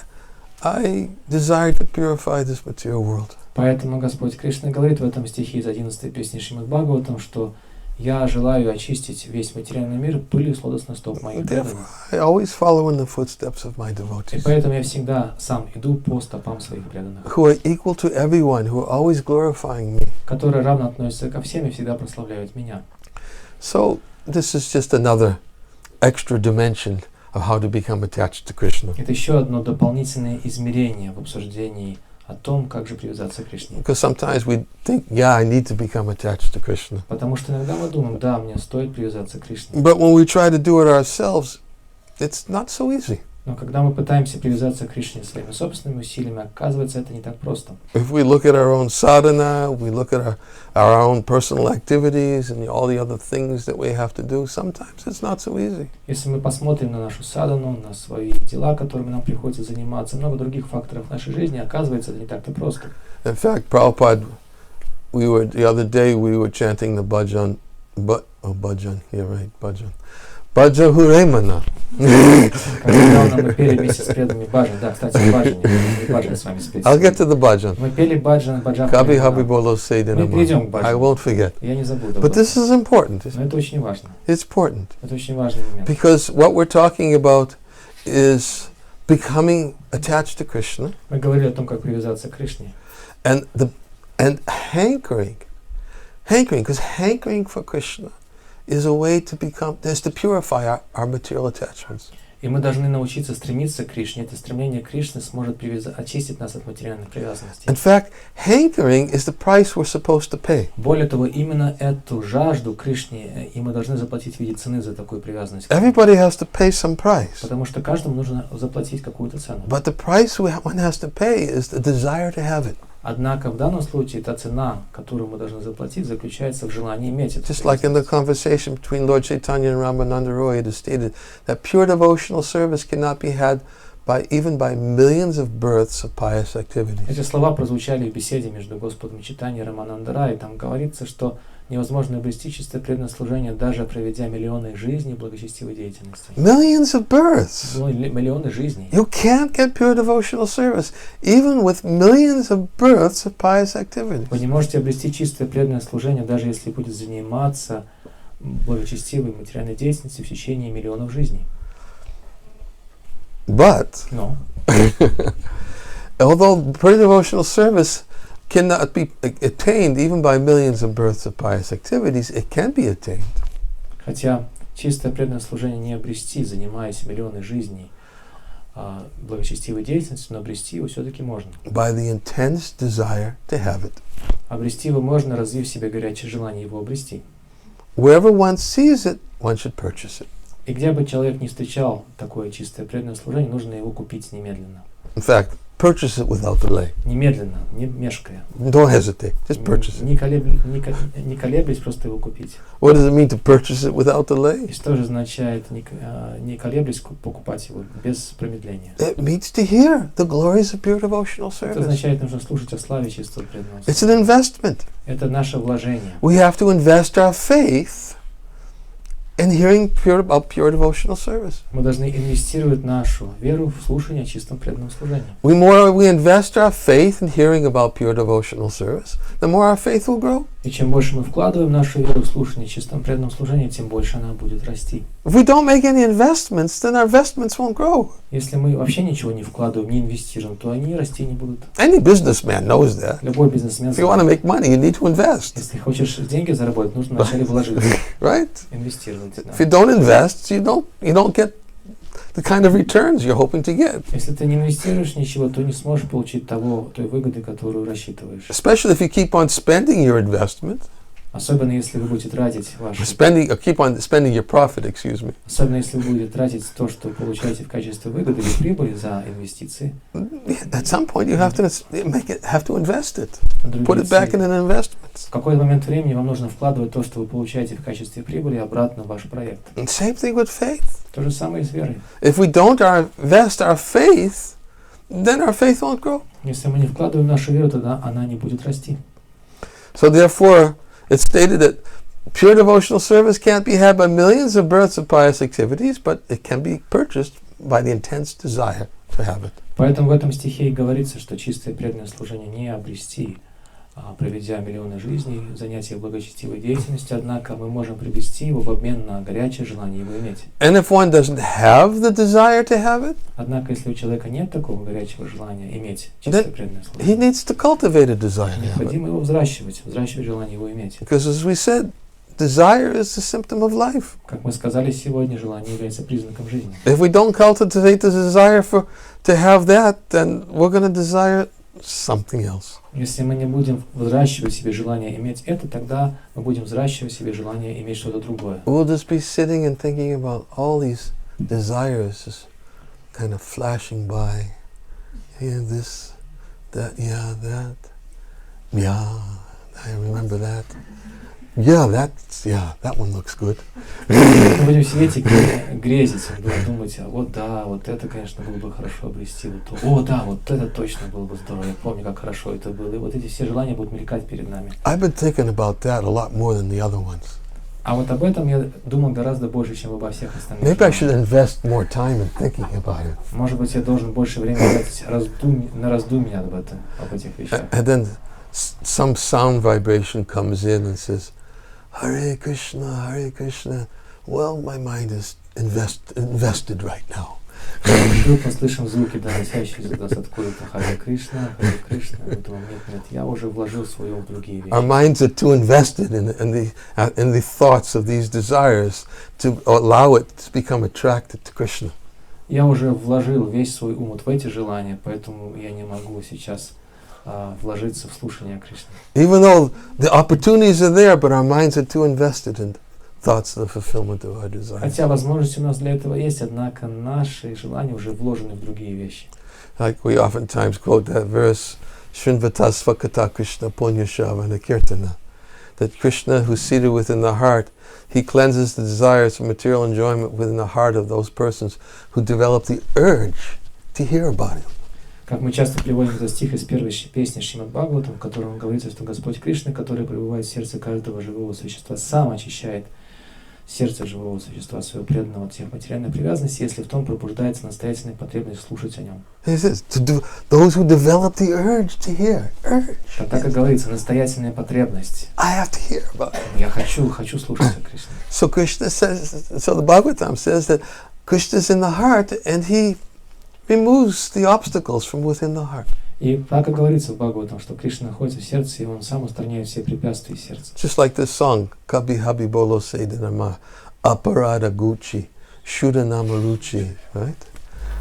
I desire to purify this material world. Поэтому Господь Кришна говорит в этом стихе из 11 песни Шримад Бхагаватам, что я желаю очистить весь материальный мир пылью с лотосных стоп моих преданных. I always follow in the footsteps of my И devotees, поэтому я всегда сам иду по стопам своих преданных, who are equal to everyone, who are always glorifying me. которые равно относятся ко всем и всегда прославляют меня. So this is just another extra dimension of how to become attached to Krishna. Это еще одно дополнительное измерение в обсуждении о том, как же привязаться к Кришне. Because sometimes we think, yeah, I need to become attached to Krishna. Потому что иногда мы думаем, да, мне стоит привязаться к Кришне. But when we try to do it ourselves, it's not so easy. Но когда мы пытаемся привязаться к Кришне своими собственными усилиями, оказывается, это не так просто. If we look at our own sadhana, we look at our own personal activities and all the other things that we have to do, sometimes it's not so easy. Если мы посмотрим на нашу садхану, на свои дела, которыми нам приходится заниматься, много других факторов нашей жизни, оказывается, это не так-то просто. In fact, Prabhupada, the other day we were chanting the bhajan, bhajan, yeah, right, bhajan. Bhajan Huremana. Когда мы пели вместе с преданными баджан, да, кстати, баджан с вами спеть. I'll get to the bhajan. Мы пели баджан Кабе Хабе Боло Мы перейдем к I баджану. won't forget. Я не забуду. But this is important. Но это очень важно. It's important. Это очень важный момент. Because what we're talking about is becoming attached to Krishna. Мы говорили о том, как привязаться к Кришне. And the And hankering, because hankering for Krishna is a way to purify our material attachments. И мы должны научиться стремиться к Кришне. Это стремление к Кришне сможет очистить нас от материальных привязанностей. In fact, hankering is the price we're supposed to pay. Более того, именно эту жажду к Кришне, и мы должны заплатить в виде цены за такую привязанность. Everybody has to pay some price. Потому что каждому нужно заплатить какую-то цену. But the price one has to pay is the desire to have it. Однако в данном случае та цена, которую мы должны заплатить, заключается в желании иметь это. Just like in the conversation between Lord Chaitanya and Ramananda Roy, it is stated that pure devotional service cannot be had even by millions of births of pious activities. Эти слова прозвучали в беседе между Господом Чайтаньей и Рамананда Рай. Там говорится, что невозможно обрести чистое преданное служение, даже проведя миллионы жизней благочестивой деятельности. Millions of births. Миллионы жизней. You can't get pure devotional service even with millions of births of pious activities. Вы не можете обрести чистое преданное служение, даже если будет заниматься благочестивой материальной деятельностью в течение миллионов жизней. But, Но, although pure devotional service cannot be attained even by millions of births of pious activities, it can be attained. Хотя чистое преданное служение не обрести, занимаясь миллионы жизней благочестивой деятельностью, но обрести его все-таки можно. By the intense desire to have it. Обрести его можно, развив в себе горячее желание его обрести. Wherever one sees it, one should purchase it. И где бы человек не встречал такое чистое преданное служение, нужно его купить немедленно. In fact, purchase it without delay. Немедленно, не мешкая. Don't hesitate, just purchase it. Не колеблясь, просто его купить. What does it mean to purchase it without delay? И что же означает не колеблясь покупать его без промедления? It means to hear the glories of pure devotional Это service. означает, нужно слушать о славе чистого преданного It's служения. an investment. Это наше вложение. We have to invest our faith in hearing about pure devotional service. Мы должны инвестировать нашу веру в слушание о чистом преданном служении. The more we invest our faith in hearing about pure devotional service, the more our faith will grow. И чем больше мы вкладываем нашу веру в слушание о чистом преданном служении, тем больше она будет расти. If we don't make any investments, then our investments won't grow. Если мы вообще ничего не вкладываем, не инвестируем, то они расти не будут. Any businessman knows that. Любой бизнесмен If you want to make money, you need to invest. если хочешь деньги заработать, нужно вначале вложиться, Right? инвестировать. Да. If you don't invest, you don't get the kind of returns you're hoping to get. Если ты не инвестируешь ничего, то не сможешь получить той выгоды, которую рассчитываешь. Especially if you keep on spending your investment. Особенно если вы будете тратить Keep on spending your profit, особенно если вы будете тратить то, что вы получаете в качестве выгоды или прибыли за инвестиции. At some point you have to invest it. Put it back in an investment. В какой-то момент времени вам нужно вкладывать то, что вы получаете в качестве прибыли, обратно в ваш проект. And same thing with faith. То же самое и с верой. If we don't invest our faith, then our faith won't grow. Если мы не вкладываем нашу веру, тогда она не будет расти. So therefore, it's stated that pure devotional service can't be had by millions of births of pious activities, but it can be purchased by the intense desire to have it. Поэтому в этом стихе и говорится, что чистое преданное служение не обрести, проведя миллионы жизней, занятия благочестивой деятельностью, однако мы можем приобрести его в обмен на горячее желание его иметь. And if one doesn't have the desire to have it, Однако, если у человека нет такого горячего желания иметь чистое преданное he служение, needs to cultivate a desire to have it. необходимо его взращивать желание его иметь. Because as we said, desire is the symptom of life. Как мы сказали сегодня, желание является признаком жизни. If we don't cultivate the desire to have that, then we're going to desire something else. Если мы не будем взращивать в себе желание иметь это, тогда мы будем взращивать в себе желание иметь что-то другое. We'll just be sitting and thinking about all these desires just kind of flashing by. Yeah, this, that, yeah, that. Yeah, I remember that. Yeah, that one looks good. Мы будем сидеть и грезить, думать, вот это, конечно, было бы хорошо обрести. Вот это точно было бы здорово. Я помню, как хорошо это было. И вот эти все желания будут мелькать перед нами. I've been thinking about that a lot more than the other ones. А вот об этом я думал гораздо больше, чем обо всех остальных. Maybe I should invest more time in thinking about it. Может быть, я должен больше времени тратить на раздумья об этих вещах. And then some sound vibration comes in and says, Hare Krishna, Hare Krishna. Well, my mind is invested right now. Вдруг мы слышим звуки, доносящиеся до нас откуда-то. Харе Кришна, Харе Кришна. Мы думаем, нет, я уже вложил свой ум в другие вещи. Our minds are too invested in the thoughts of these desires to allow it to become attracted to Krishna. Я уже вложил весь свой ум вот в эти желания, поэтому я не могу сейчас вложиться в слушание Кришны. Even though the opportunities are there, but our minds are too invested in thoughts of the fulfillment of our desires. Хотя возможности у нас для этого есть, однако наши желания уже вложены в другие вещи. Like we oftentimes quote that verse, Shrinvata Kata Krishna Punyashavana Kirtana, that Krishna, who's seated within the heart, he cleanses the desires for material enjoyment within the heart of those persons who develop the urge to hear about him. Как мы часто приводим этот стих из первой песни Шримад Бхагаватам, в котором говорится, что Господь Кришна, который пребывает в сердце каждого живого существа, сам очищает сердце живого существа, своего преданного от всех материальной привязанности, если в том пробуждается настоятельная потребность слушать о нем. Those who develop the urge to hear. Так как говорится, настоятельная потребность. I have to hear about it. Я хочу слушать о Кришне. So Krishna says, so the Bhagavatam says that Krishna is in the heart and he removes the obstacles from within the heart. И так как говорится в Бхагаватам, что Кришна находится в сердце, и он сам устраняет все препятствия из сердца. Just like this song, Кабе Хабе Боло Sedanama, Aparada Gucci, Shudanamaruchi, right?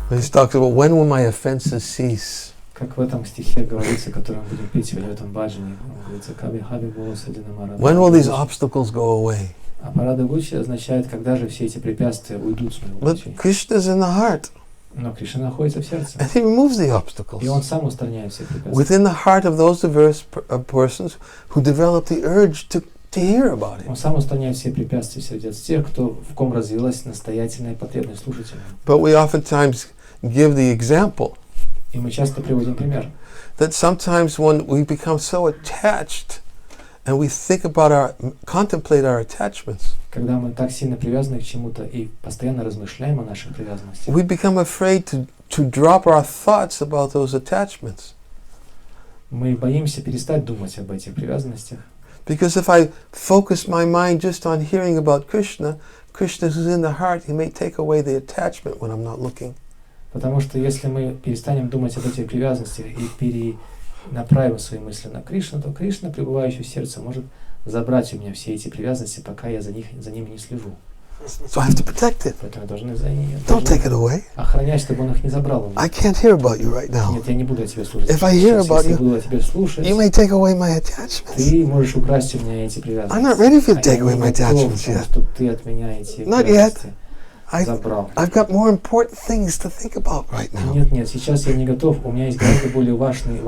When he talks about when will my offenses cease. Как в этом стихе говорится, который мы будем петь сегодня в этом баджане, говорится Кабе Хабе Боло Sedanama. When will these obstacles go away? Апарада Гучи означает, когда же все эти препятствия уйдут с моего пути. But Krishna is in the heart. Но Кришна находится в сердце. And he removes the obstacles. И он сам устраняет все препятствия. Within the heart of those diverse persons who develop the urge to hear about him. Он сам устраняет все препятствия в сердец тех, кто в ком развилась настоятельная потребность слушать его. But we oftentimes give the example. И мы часто приводим пример. That sometimes when we become so attached and we think about contemplate our attachments. Когда мы так сильно привязаны к чему-то и постоянно размышляем о наших привязанностях. We become afraid to drop our thoughts about those attachments. Мы боимся перестать думать об этих привязанностях. Because if I focus my mind just on hearing about Krishna, Krishna who's in the heart, he may take away the attachment when I'm not looking. Потому что если мы перестанем думать об этих привязанностях и перенаправим свои мысли на Кришну, то Кришна, пребывающий в сердце, может забрать у меня все эти привязанности, пока я за ними не слежу. So I have to protect it. Поэтому я должен Don't take it away. охранять, чтобы он их не забрал у меня. I can't hear about you right now. Нет, я не буду о тебе слушать. If I hear about Если you, буду о тебе слушать, you may take away my attachments. ты можешь украсть у меня эти привязанности. I'm not ready for you to take away my attachments yet. Что ты от меня эти Not yet. забрал. I've got more important things to think about right now. Нет, сейчас я не готов. У меня есть гораздо более важные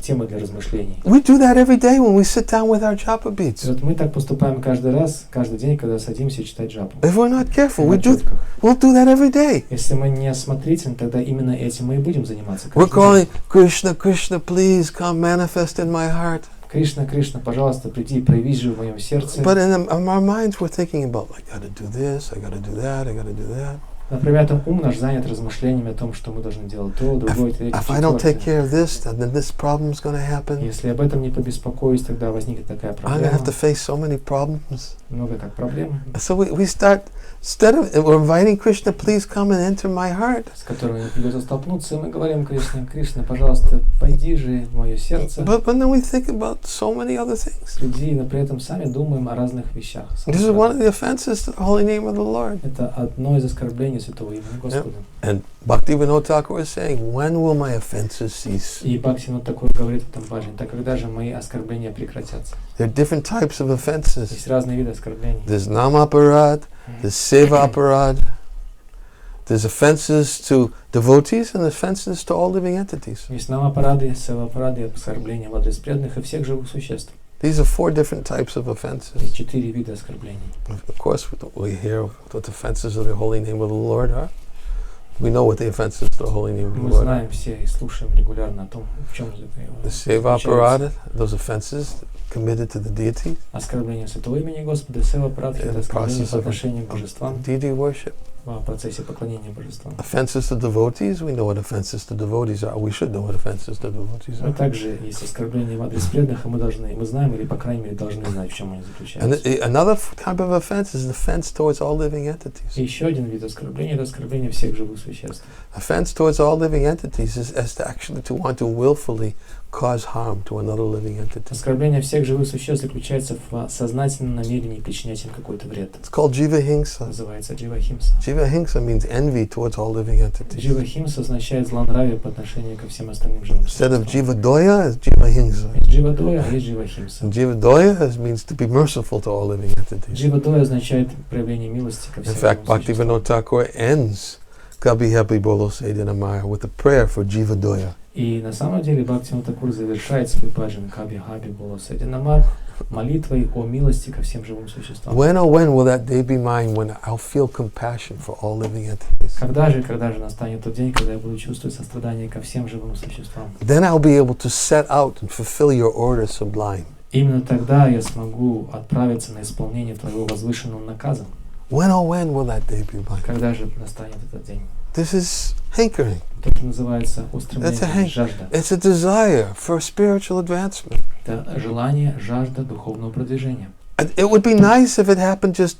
темы для размышлений. We do that every day when we sit down with our japa beads. Вот мы так поступаем каждый день, когда садимся читать джапу. If we're not careful, we'll do that every day. Если мы не осмотрительны, тогда именно этим мы и будем заниматься. We're calling Krishna, Krishna, please come manifest in my heart. Кришна, Кришна, пожалуйста, приди, проявись же в моем сердце. But in our minds we're thinking about, I got to do this, I got to do that, I got to do that. Например, ум наш занят размышлениями о том, что мы должны делать то, другое, третье, If I don't take care of this, then this problem is going to happen. Если об этом не побеспокоюсь, тогда возникнет такая I'm going to have проблема. to face so many problems. Много так проблем. So we start, instead of we're inviting Krishna, please come and enter my heart. С которыми придется столкнуться, и мы говорим Кришне, Кришна, пожалуйста, пойди же в мое сердце. But then we think about so many other things. Приди, но при этом сами думаем о разных вещах. This is one of the offenses to the holy name of the Lord. Это одно из оскорблений святого имени Господа. And Bhaktivinoda Thakur is saying, when will my offenses cease? И Бхактивиданта Свами говорит в этом баджане, так когда же мои оскорбления прекратятся? There are different types of offenses. Есть разные виды оскорблений. There's namaparad, there's seva-aparad, there's offenses to devotees and offenses to all living entities. Есть намапарады, севапарады, оскорбления в адрес преданных и всех живых существ. These are 4 different types of offenses. Есть 4 вида оскорблений. Of course, we hear what the offenses of the holy name of the Lord are. We know what the offenses to the holy name of the Мы Lord are. знаем все и слушаем регулярно о том, в чем же The seva-aparad, those offenses committed to the deity. оскорбление святого имени Господа, севапарады, это оскорбление по отношению к божествам. Deity worship. в процессе поклонения божествам. Offenses to devotees, we know what offenses to devotees are. We should know what offenses to devotees Но are. также есть оскорбления в адрес преданных, и мы знаем, или по крайней мере должны знать, в чем они And заключаются. another type of offense is offense towards all living entities. И еще один вид оскорбления — это оскорбление всех живых существ. Offense towards all living entities is to want to willfully cause harm to another living entity. Оскорбление всех живых существ заключается в сознательном намерении причинять им какой-то вред. It's called jiva-hingsa. Называется джива-химса. Jiva-hingsa means envy towards all living entities. Джива-химса означает злонравие по отношению ко всем остальным живым Instead of существам. jiva-doya, it's jiva-hingsa. Есть джива-доя, а есть джива-химса. And jiva-doya means to be merciful to all living entities. Джива-доя означает проявление милости ко In всем fact, живым существам. Bhaktivinoda Thakur ends Кабе Хабе Боло with a prayer for jiva-doya. И на самом деле Бхактивиданта Тхакур завершает свой бхаджан Кабе Хабе Боло молитвой о милости ко всем живым существам. When will that day be mine when I'll feel compassion for all living entities? Когда же настанет тот день, когда я буду чувствовать сострадание ко всем живым существам? Then I'll be able to set out and fulfill your order sublime. Именно тогда я смогу отправиться на исполнение твоего возвышенного наказа. When will that day be mine? Когда же настанет этот день? This is hankering. То, что называется устремление, жажда. It's a desire for spiritual advancement. Это желание, жажда духовного продвижения. It would be nice if it happened just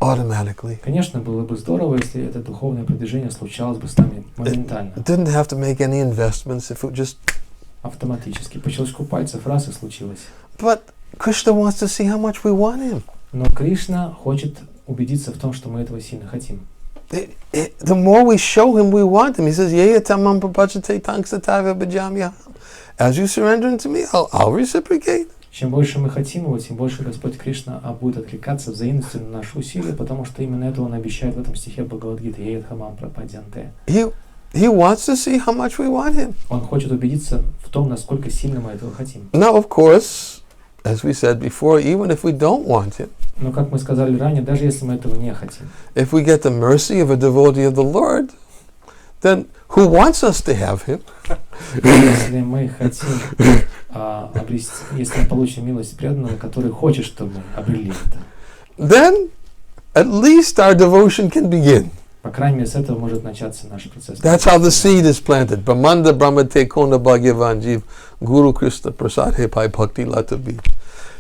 automatically. Конечно, было бы здорово, если это духовное продвижение случалось бы с нами моментально. It didn't have to make any investments if it just Автоматически, по щелчку пальцев, раз и случилось. But Krishna wants to see how much we want him. Но Кришна хочет убедиться в том, что мы этого сильно хотим. The more we show him we want him, he says, "Yeya tamam prabhajate tangsatava bhajamya." As you surrender unto me, I'll reciprocate. Чем больше мы хотим его, тем больше Господь Кришна будет откликаться взаимностью на наши усилия, потому что именно это Он обещает в этом стихе Бхагавад-Гиты. «Ея тамам прабхаджанте». He wants to see how much we want him. Он хочет убедиться в том, насколько сильно мы этого хотим. Now, of course, as we said before, even if we don't want him, Но, как мы сказали ранее, даже если мы этого не хотим, if we get the mercy of a devotee of the Lord, then who wants us to have him? если мы хотим обрести, если мы получим милость преданного, который хочет, чтобы мы обрели это, Then at least our devotion can begin. по крайней мере, с этого может начаться наш процесс. That's how the seed is planted. Brahmanda Brahmate Konda Bhagavan Jiv Guru Krishna Prasad Pai Bhakti Lata Bij.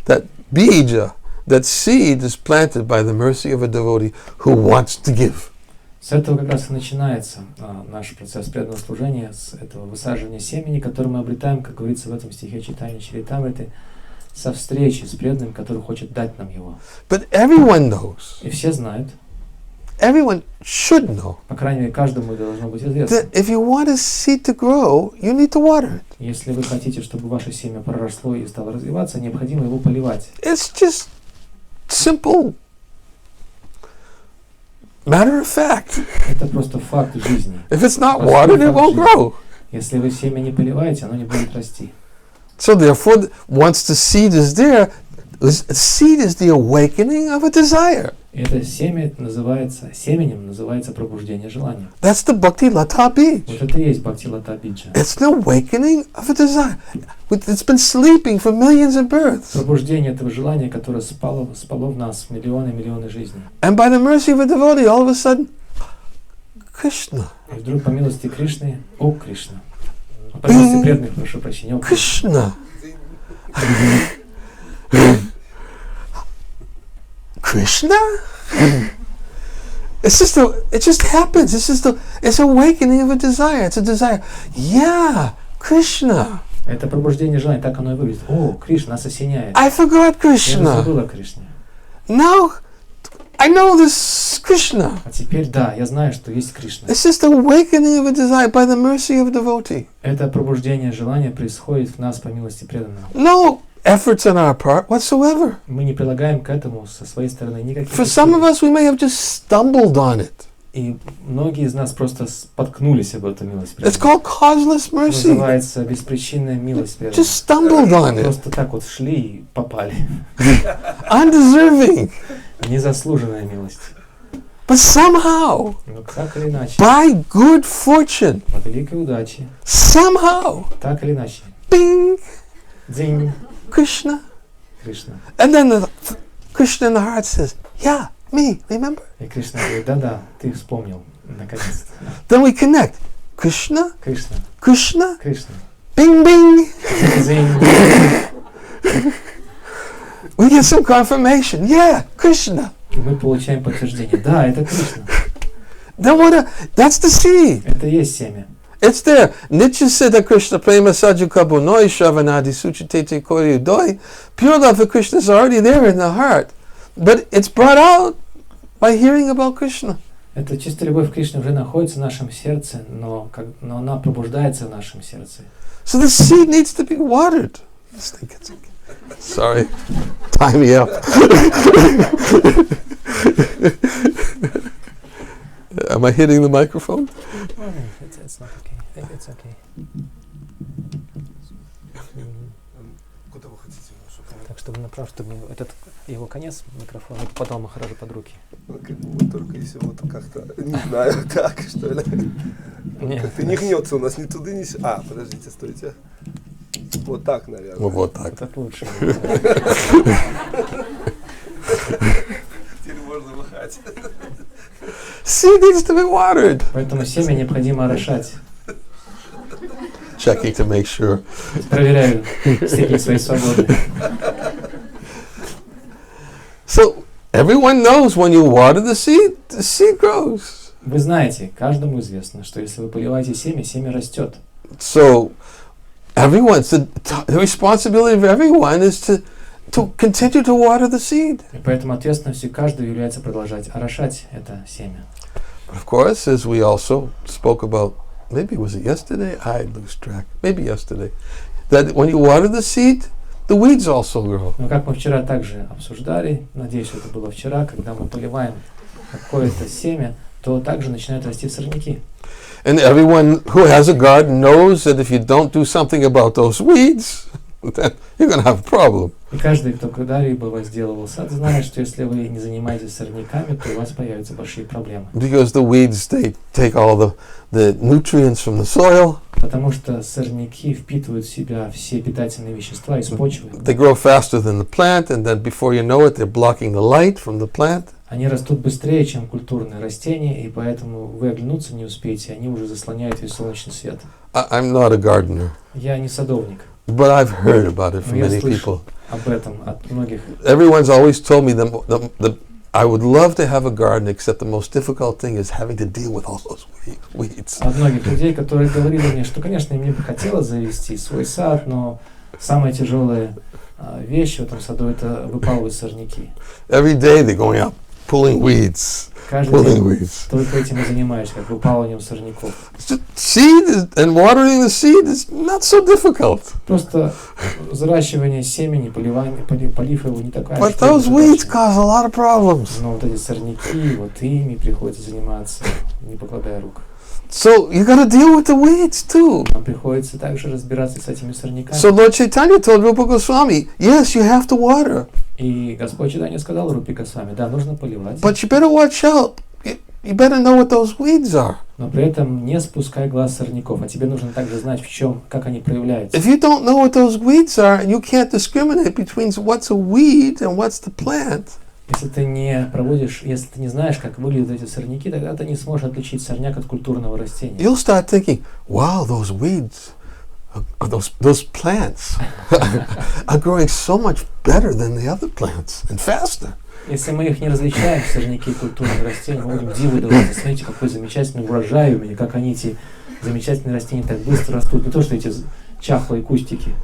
That bija, that seed is planted by the mercy of a devotee who wants to give. С этого как раз и начинается наш процесс преданного служения, с этого высаживания семени, которое мы обретаем, как говорится в этом стихе читания Чаритамриты, со встречи с преданным, который хочет дать нам его. But everyone knows, И все знают, everyone should know, по крайней мере, каждому должно быть известно. that if you want a seed to grow, you need to water it. Если вы хотите, чтобы ваше семя проросло и стало развиваться, необходимо его поливать. It's just simple matter of fact. Это просто факт жизни. If it's not Простой watered, it факт won't жизни. grow. Если вы семя не поливаете, оно не будет расти. So therefore, once the seed is there, the seed is the awakening of a desire. И это семенем называется пробуждение желания. That's the Bhakti Lata Bij. Вот это и есть Бхакти-лата Биджа. It's the awakening of a desire. It's been sleeping for millions of births. Пробуждение этого желания, которое спало в нас миллионы жизней. And by the mercy of a devotee, all of a sudden, Krishna, И вдруг по милости Кришны, о Кришна, по милости преданных, прошу прощения, о Кришна. Krishna? It just happens. It's awakening of a desire. It's a desire. Yeah, Krishna. Это пробуждение желания, так оно и выглядит. О, Кришна нас осеняет. I forgot Я Krishna. забыл о Кришне. Now, I know this Krishna. А теперь, да, я знаю, что есть Кришна. It's just awakening of a desire by the mercy of a devotee. Это пробуждение желания происходит в нас по милости преданного. No efforts on our part whatsoever. Мы не прилагаем к этому со своей стороны никаких For some of усилий. us, we may have just stumbled on it. И многие из нас просто споткнулись об эту милость It's преданного. called causeless mercy. Называется беспричинная милость преданного. Just stumbled on it. Просто так вот шли и попали. Undeserving. Незаслуженная милость. But somehow, Но так или иначе, by good fortune, по великой удаче, somehow, так или иначе, bing, дзинь, Krishna. Кришна. And then Krishna in the heart says, yeah, me, remember? И Кришна говорит, да-да, ты вспомнил, наконец-то. Then we connect. Krishna, Кришна, Krishna, Кришна. bing, bing. Зинь. We get some confirmation. Yeah, Krishna. И мы получаем подтверждение. Да, это Кришна. That's the seed. Это и есть семя. It's there. Nitya Siddha Krishna Prema Saju Kabu Noi Shravanadi Suchitete Kori Doi. Pure love for Krishna is already there in the heart. But it's brought out by hearing about Krishna. Это чистая любовь к Кришне уже находится в нашем сердце, но она пробуждается в нашем сердце. So the seed needs to be watered. Sorry, tie me up. Am I hitting the microphone? It's not okay. I think it's okay. Так, чтобы направо, чтобы этот его конец микрофона попадал Махараджу под руки. Вот только если вот как-то, не знаю, так, что ли. Как-то не гнется у нас ни туда, ни сюда. Подождите, стойте. Вот так, наверное. Вот так. Вот так лучше. Теперь можно махать. Seed needs to be watered. Поэтому семя необходимо орошать. Checking to make sure. Проверяю степень своей свободы. So everyone knows when you water the seed grows. Вы знаете, каждому известно, что если вы поливаете семя, семя растет. So everyone's the responsibility of everyone is to continue to water the seed. И поэтому ответственностью каждого является продолжать орошать это семя. But of course, as we also spoke about, maybe was it yesterday? I lose track. Maybe yesterday. That when you water the seed, the weeds also grow. Но как мы вчера также обсуждали, надеюсь, это было вчера, когда мы поливаем какое-то семя, то также начинают расти сорняки. And everyone who has a garden knows that if you don't do something about those weeds, then you're going to have a problem. И каждый, кто когда-либо возделывал сад, знает, что если вы не занимаетесь сорняками, то у вас появятся большие проблемы. Because the weeds, they take all the nutrients from the soil. Потому что сорняки впитывают в себя все питательные вещества из почвы. They grow faster than the plant, and then before you know it, they're blocking the light from the plant. Они растут быстрее, чем культурные растения, и поэтому вы оглянуться не успеете, они уже заслоняют весь солнечный свет. I'm not a gardener, Я не садовник, but I've heard about it from но я many слышал people. об этом от многих. Everyone's always told me that I would love to have a garden, except the most difficult thing is having to deal with all those weeds. От многих людей, которые говорили мне, что, конечно, мне бы хотелось завести свой сад, но самая тяжелая вещь в этом саду — это выпалывать сорняки. Every day they're going out pulling weeds. Каждый день только этим и занимаюсь, как выпалыванием сорняков. Seed and watering the seed is not so difficult. Просто взращивание семени, полив его не такая. But those weeds cause a lot of problems. Но вот эти сорняки, вот ими приходится заниматься, не покладая рук. So you got to deal with the weeds too. Нам приходится также разбираться с этими сорняками. So Lord Chaitanya told Rupa Goswami, yes, you have to water. И Господь Чайтанья сказал Рупе Госвами, да, нужно поливать. But you better watch out. You better know what those weeds are. Но при этом не спускай глаз с сорняков, а тебе нужно также знать, в чем, как они проявляются. If you don't know what those weeds are and you can't discriminate between what's a weed and what's the plant, Если ты не знаешь, как выглядят эти сорняки, тогда ты не сможешь отличить сорняк от культурного растения. you'll start thinking, wow, those weeds, those plants are growing so much better than the other plants and faster. Если мы их не различаем, сорняки и культурные растения, мы будем диву даваться. Смотрите, какой замечательный урожай у меня, как они, эти замечательные растения, так быстро растут. Не то, что эти чахлые кустики.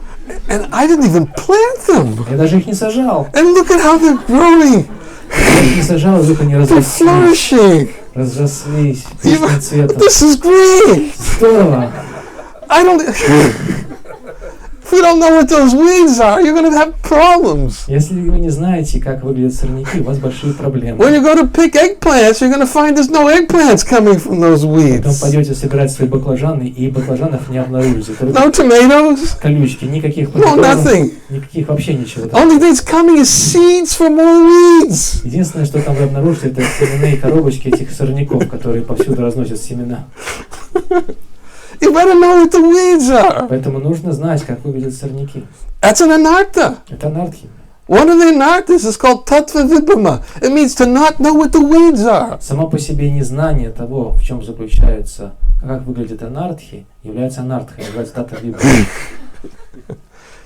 And I didn't even plant them. Я даже их не сажал. And look at how they're growing. Я их не сажал, вдруг они They're flourishing. разрослись пышным цветом. This is great. Здорово. If you don't know what those weeds are, you're going to have problems. Если вы не знаете, как выглядят сорняки, у вас большие проблемы. When you go to pick eggplants, you're going to find there's no eggplants coming from those Потом weeds. пойдете собирать свои баклажаны, и баклажанов не обнаружите. No tomatoes. Колючки, никаких No помидоров, nothing. никаких вообще ничего. Only thing that's coming is seeds for more weeds. Единственное, что там вы обнаружите, это семенные коробочки этих сорняков, которые повсюду разносят семена. You better know what the weeds are. Поэтому нужно знать, как выглядят сорняки. That's an anartha. Это анархия. One of the anarthas is called tattva vibhama. It means to not know what the weeds are. Само по себе незнание того, в чем заключается, как выглядит анартхи, является анартхой, является тата вибхама.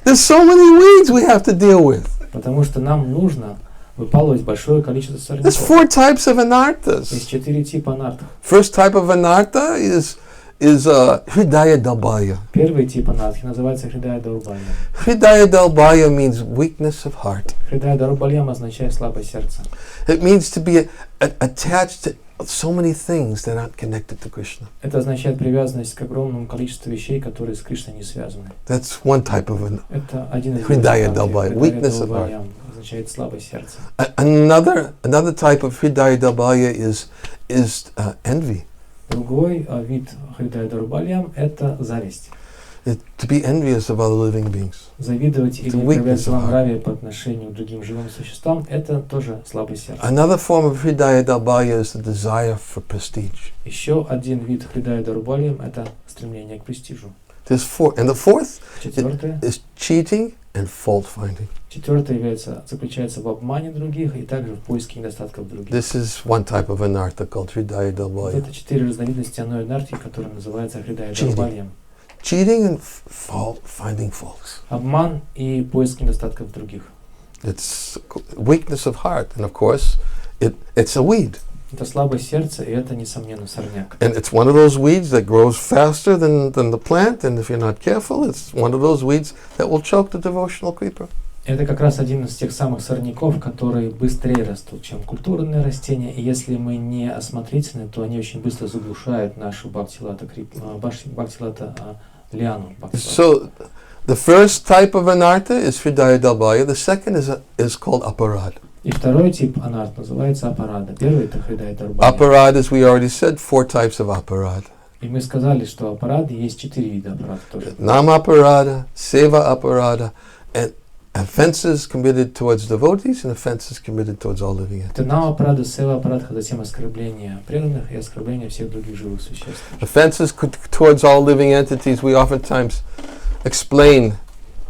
There's so many weeds we have to deal with. Потому что нам нужно выпалывать большое количество There's сорняков. 4 types of anarthas. Есть 4 типа анартх. First type of anartha is hridaya dalbaya. Первый тип анартхи называется хридая дарубальям. Hridaya dalbaya means weakness of heart. Хридая дарубальям означает слабое сердце. It means to be attached to so many things that aren't connected to Krishna. Это означает привязанность к огромному количеству вещей, которые с Кришной не связаны. That's one type of Это один из Hridaya видов dalbaya, анартхи. weakness of heart. Дарубальям означает слабое сердце. Another type of hridaya dalbaya is envy. Другой вид хридая дарубальям – это зависть. To be envious of other living beings. Завидовать или weakness проявлять of злонравие по отношению к другим живым существам – это тоже слабое сердце. Another form of hridaya dalbaya is the desire for prestige. Еще один вид хридая дарубальям – это стремление к престижу. There's 4, and the fourth Четвертое. is cheating and fault finding. Четвертое заключается в обмане других и также в поиске недостатков других. This is one type of anartha called hridaya Вот dalbaya. это 4 разновидности одной анартхи, которая называется хридая дарубальям. Cheating and finding faults. Обман и поиск недостатков других. It's weakness of heart, and of course, it's a weed. Это слабое сердце, и это, несомненно, сорняк. And it's one of those weeds that grows faster than the plant, and if you're not careful, it's one of those weeds that will choke the devotional creeper. Это как раз один из тех самых сорняков, которые быстрее растут, чем культурные растения, и если мы не осмотрительны, то они очень быстро заглушают нашу бхактилата лиану. So, the first type of anartha is hridaya dalbaya. The second is called aparad. И второй тип анарт называется апарада. Первый это хридая дарубальям. Aparad, as we already said, 4 types of aparad. И мы сказали, что аппараты есть 4 вида аппаратов тоже. Nama aparada, seva aparada, and offenses committed towards devotees and offenses committed towards all living entities. Это нама аппарата, сева аппарата, затем оскорбление преданных и оскорбление всех других живых существ. Offenses towards all living entities, we oftentimes explain.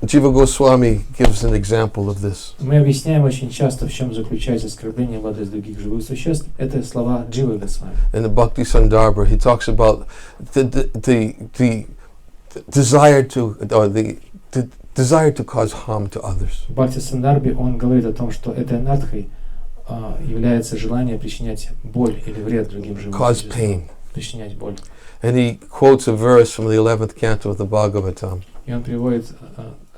Jiva Goswami gives an example of this. Мы объясняем очень часто, в чем заключается оскорбление в адрес других живых существ. Это слова Дживы Госвами. In the Bhakti Sandarbha, he talks about the desire to cause harm to others. В Бхакти Сандарбе он говорит о том, что этой анартхой является желание причинять боль или вред другим живым существам. Причинять боль. And he quotes a verse from the 11th canto of the Bhagavatam. И он приводит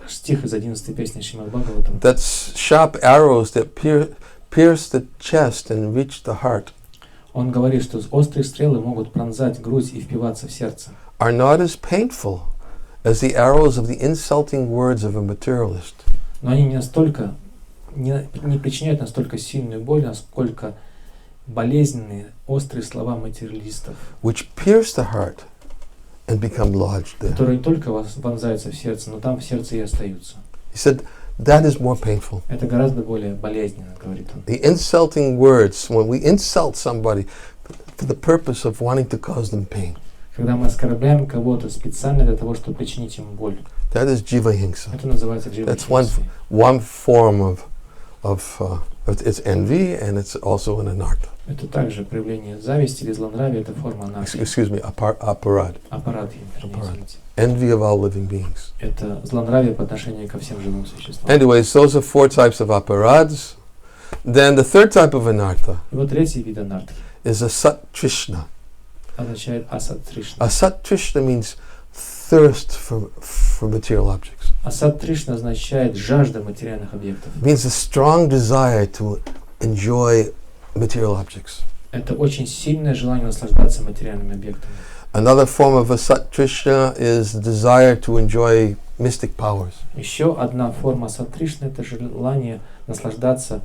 стих из 11-й песни Шримад Бхагаватам. That's sharp arrows that pierce the chest and reach the heart. Он говорит, что острые стрелы могут пронзать грудь и впиваться в сердце. Are not as painful as the arrows of the insulting words of a materialist. Но они не причиняют настолько сильную боль, насколько болезненные, острые слова материалистов, which pierce the heart and become lodged there. которые не только вонзаются в сердце, но там в сердце и остаются. He said that is more painful. Это гораздо более болезненно, говорит он. The insulting words, when we insult somebody for the purpose of wanting to cause them pain. Когда мы оскорбляем кого-то специально для того, чтобы причинить ему боль. That is jiva hingsa. Это называется джива That's хинса. one form of it's envy, and it's also an anartha. Это также проявление зависти или злонравия, это форма анархии. Excuse me, aparad. Аппарат, Envy of all living beings. Это злонравие по отношению ко всем живым существам. Anyways, those are 4 types of aparads. Then the third type of anartha И вот третий вид анархии is asat trishna. означает асат тришна. Asat trishna means thirst for material objects. Асат тришна означает жажда материальных объектов. It means a strong desire to enjoy material objects. Это очень сильное желание наслаждаться материальными объектами. Another form of asat trishna is the desire to enjoy mystic powers. Еще одна форма асат тришны – это желание наслаждаться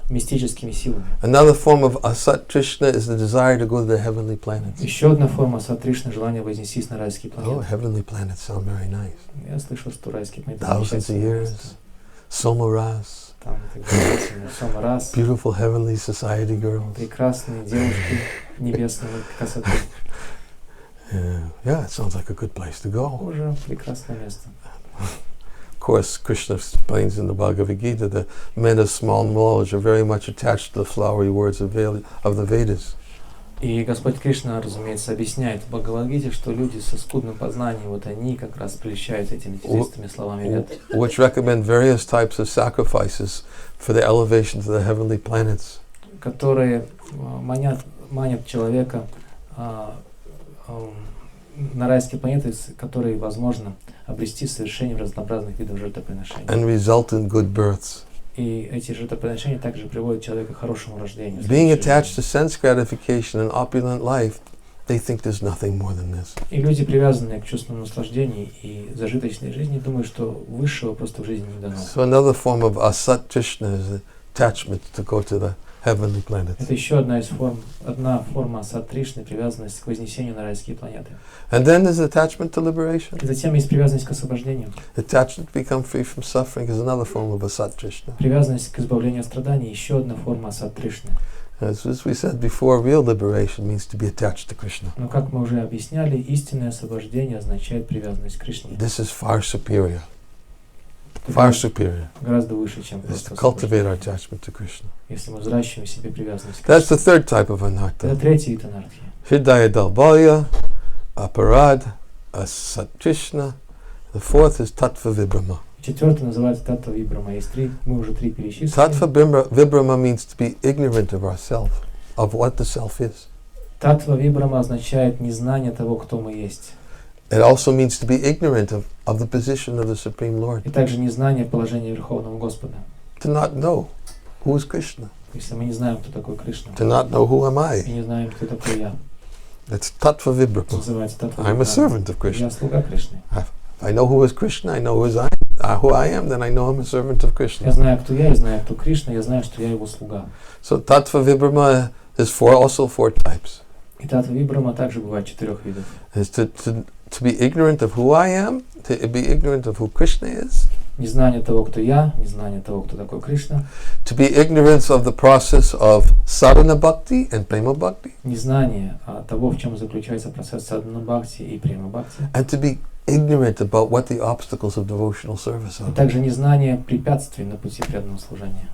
мистическими силами. Another form of asat trishna is the desire to go to the heavenly planets. Еще одна форма асат тришны – желание вознестись на райские Oh, планеты. heavenly planets sound very nice. Я слышал, что райские планеты Thousands of years, Somaras, там так замечательно. Самарас, beautiful heavenly society girls. прекрасные девушки небесной красоты. Yeah, it sounds like a good place to go. Уже прекрасное место. Of course, Krishna explains in the Bhagavad-Gita that men of small knowledge are very much attached to the flowery words of the Vedas. И Господь Кришна, разумеется, объясняет в Бхагавад-Гите, что люди со скудным познанием, вот они как раз прельщаются этими чистыми словами Вед. Which recommend various types of sacrifices for the elevation to the heavenly planets. Которые манят человека на райские планеты, которые возможно обрести совершением разнообразных видов жертвоприношений. And result in good births. И эти жертвоприношения также приводят человека к хорошему рождению. Being attached to sense gratification and opulent life, they think there's nothing more than this. И люди, привязанные к чувственному наслаждению и зажиточной жизни, думают, что высшего просто в жизни не дано. So another form of asat Krishna is attachment to go to the heavenly planets. Это еще одна форма асат Кришны, привязанность к вознесению на райские планеты. And then there's attachment to liberation. И затем есть привязанность к освобождению. Attachment to become free from suffering is another form of asat Krishna. Привязанность к избавлению от страданий, еще одна форма асат Кришны. As we said before, real liberation means to be attached to Krishna. Но как мы уже объясняли, истинное освобождение означает привязанность к Кришне. This is far superior. Far superior. Гораздо выше, чем Is просто to cultivate our attachment to Krishna. если мы взращиваем в себе привязанность к That's Кришне. the third type of Это anartha. третий вид анархии. Hridaya dalbalya, aparad, asat Krishna. The fourth is tattva vibrama. Четвертый называется татва вибрама. Есть три, мы уже три перечислили. Tattva vibrama means to be ignorant of ourself, of what the self is. Татва вибрама означает незнание того, кто мы есть. It also means to be ignorant of the position of the Supreme Lord. И также незнание положения Верховного Господа. To not know who is Krishna. Если мы не знаем, кто такой Кришна, To not know who am и I. не знаем, кто такой я, That's tattva vibrama. называется татва I'm a вибрама. servant of Krishna. Я слуга Кришны. If I know who is Krishna, I know who I am, then I know I'm a servant of Я Krishna. знаю, кто я знаю, кто Кришна, я знаю, что я его слуга. So tattva vibrama is also four types. И татва вибрама также бывает 4 видов. Is to be ignorant of who I am, to be ignorant of who Krishna is, Незнание того, кто я, незнание того, кто такой Кришна, to be ignorant of the process of sadhana bhakti and prema bhakti, незнание того, в чем заключается процесс садхана бхакти и према бхакти, and to be ignorant about what the obstacles of devotional service и are. также незнание препятствий на пути преданного служения.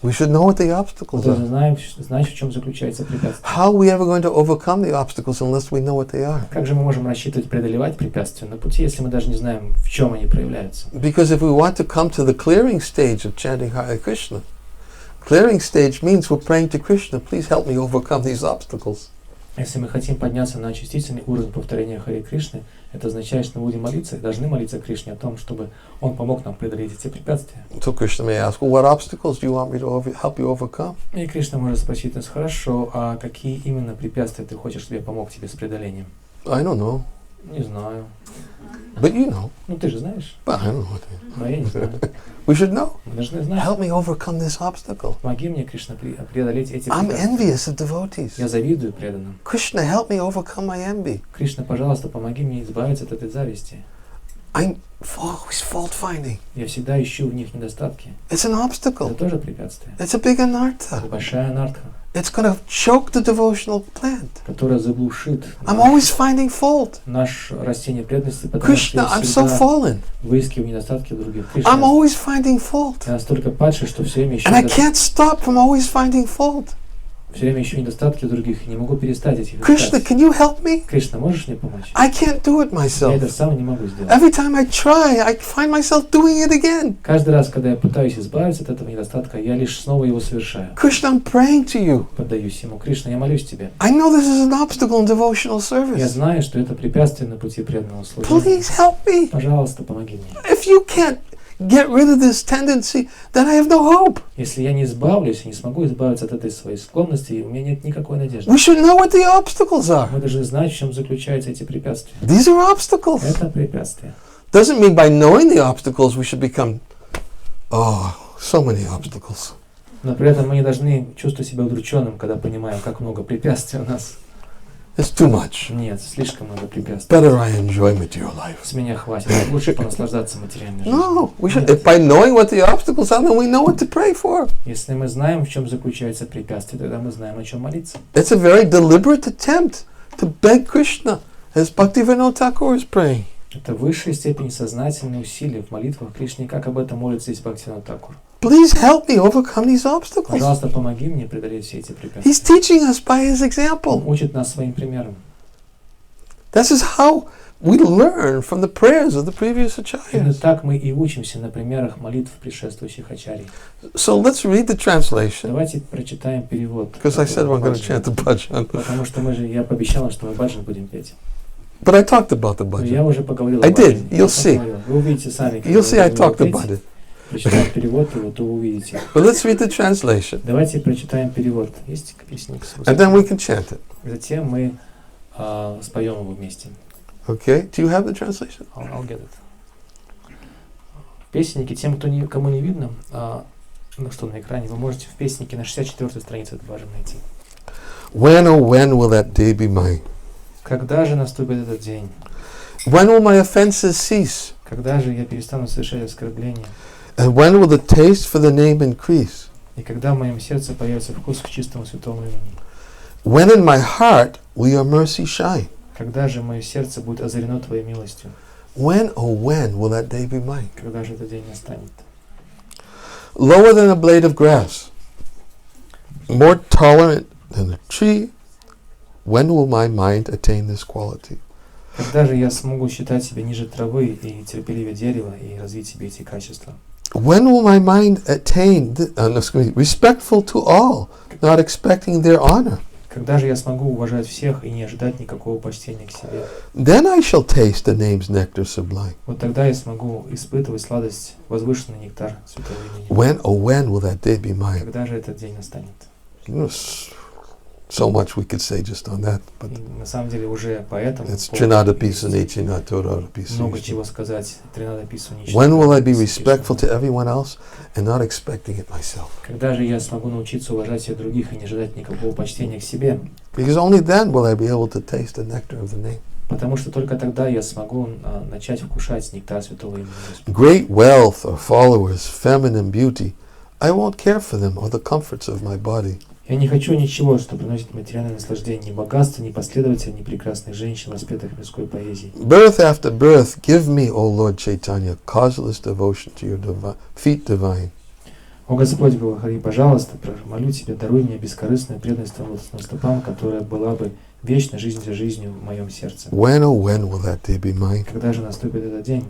We should know what the obstacles Мы are. должны знать, в чем заключается препятствие. How are we ever going to overcome the obstacles unless we know what they are? Как же мы можем рассчитывать преодолевать препятствия на пути, если мы даже не знаем, в чем они проявляются? Because if we want to come to the clearing stage of chanting Hare Krishna, clearing stage means we're praying to Krishna, please help me overcome these obstacles. Если мы хотим подняться на очистительный уровень повторения Харе Кришны, это означает, что мы будем молиться, должны молиться Кришне о том, чтобы Он помог нам преодолеть эти препятствия. So Krishna may ask, well, what obstacles do you want me to help you overcome? И Кришна может спросить нас: хорошо, а какие именно препятствия ты хочешь, чтобы я помог тебе с преодолением? I don't know, Не знаю. but you know. Ну ты же знаешь, But I don't know what they are. но я не знаю. We should know. Мы должны знать. Help me overcome this obstacle. Помоги мне, Кришна, преодолеть эти I'm препятствия. envious of devotees. Я завидую преданным. Krishna, help me overcome my envy. Кришна, пожалуйста, помоги мне избавиться от этой зависти. I'm always fault-finding. Я всегда ищу в них недостатки. It's an Это obstacle. тоже препятствие. It's a big anartha. Это большая анартха, It's going to choke the devotional plant. которая заглушит I'm always finding fault. наш растение преданности, потому что Krishna, я I'm so всегда fallen. выискиваю недостатки в других. I'm Кришна, always finding fault. я настолько падший, что все время ищу And I can't stop from always finding fault. недостатки в других и не могу перестать этих Krishna, искать. can you help me? Кришна, можешь мне помочь? I can't do it Я это myself. сам не могу сделать. Every time I try, I find myself doing it again. Каждый раз, когда я пытаюсь избавиться от этого недостатка, я лишь снова его совершаю. Krishna, I'm praying to you. Поддаюсь ему. Кришна, я молюсь тебе. I know this is an obstacle in devotional Я service. знаю, что это препятствие на пути преданного служения. Please help me. Пожалуйста, помоги мне. If you can't get rid of this tendency, then I have no hope. Если я не избавлюсь и не смогу избавиться от этой своей склонности, у меня нет никакой надежды. We should know what the obstacles are. Мы должны знать, в чем заключаются эти препятствия. These are obstacles. Это препятствия. Doesn't mean by knowing the obstacles we should become, so many obstacles. Но при этом мы не должны чувствовать себя удрученным, когда понимаем, как много препятствий у нас. It's too much. Нет, слишком много препятствий. Better I enjoy material life. С меня хватит. Лучше понаслаждаться материальной жизнью. No, we should. If by knowing what the obstacles are, then we know what to pray for. Если мы знаем, в чем заключается препятствие, тогда мы знаем, о чем молиться. It's a very deliberate attempt to beg Krishna, as Bhaktivinoda Thakur is praying. Это высшая степень сознательные усилия в молитвах Кришне. Как об этом молится здесь Бхактивиданта Такур? Please help me overcome these obstacles. Пожалуйста, помоги мне преодолеть все эти He's препятствия. teaching us by his Он example. учит нас своим примером. This is how we learn from the prayers of the previous Именно acharyas. так мы и учимся на примерах молитв предшествующих ачарий. So let's read the translation. Давайте прочитаем перевод. Because I said we're going to chant the bhajan. Потому что я пообещал, что мы баджан будем петь. But I talked about the Но bhajan. я уже поговорил I о did. баджане. You'll see. Вы увидите сами, You'll see I talked about it. Прочитаем перевод его, то вы увидите. But let's read the translation. Давайте прочитаем перевод. Есть песня? And then we can chant it. Затем мы споем его вместе. Okay? Do you have the translation? I'll get it. Песенники, тем, кому не видно, ну что на экране, вы можете в песеннике на 64-й странице это важно найти. When, oh when will that day be mine? Когда же наступит этот день? When will my offenses cease? Когда же я перестану совершать оскорбления? And when will the taste for the name increase? И когда в моем сердце появится вкус к чистому святому имени? When in my heart will your mercy shine? Когда же мое сердце будет озарено Твоей милостью? When, oh when will that day be mine? Когда же этот день настанет? Lower than a blade of grass, more tolerant than a tree, when will my mind attain this quality? Когда же я смогу считать себя ниже травы и терпеливее дерева и развить себе эти качества? When will my mind attain, respectful to all, not expecting their honor? Когда же я смогу уважать всех и не ожидать никакого почтения к себе? Then I shall taste the name's nectar sublime. Вот тогда я смогу испытывать сладость, возвышенный нектар святого имени. When, oh when will that day be mine? Когда же этот день настанет? So much we could say just on that, but И на самом деле уже поэтому it's Trinada Pisanichi, not Torada много Pisanichi. чего сказать. Тринада Пису ничего. When will I be respectful to everyone else and not expecting it myself? Когда же я смогу научиться уважать всех других и не ожидать никакого почтения к себе? Because only then will I be able to taste the nectar of the name. Потому что только тогда я смогу начать вкушать нектар святого имени. Great wealth or followers, feminine beauty, I won't care for them or the comforts of my body. Я не хочу ничего, что приносит материальное наслаждение, ни богатства, ни последователей, ни прекрасных женщин, воспетых в мирской поэзией. Birth after birth, give me, O Lord Chaitanya, causeless devotion to your feet divine. О Господь Благослови, пожалуйста, молю Тебя, даруй мне бескорыстную преданность Твоим стопам, которая была бы вечной жизнь за жизнью в моем сердце. When, oh when will that day be mine? Когда же наступит этот день?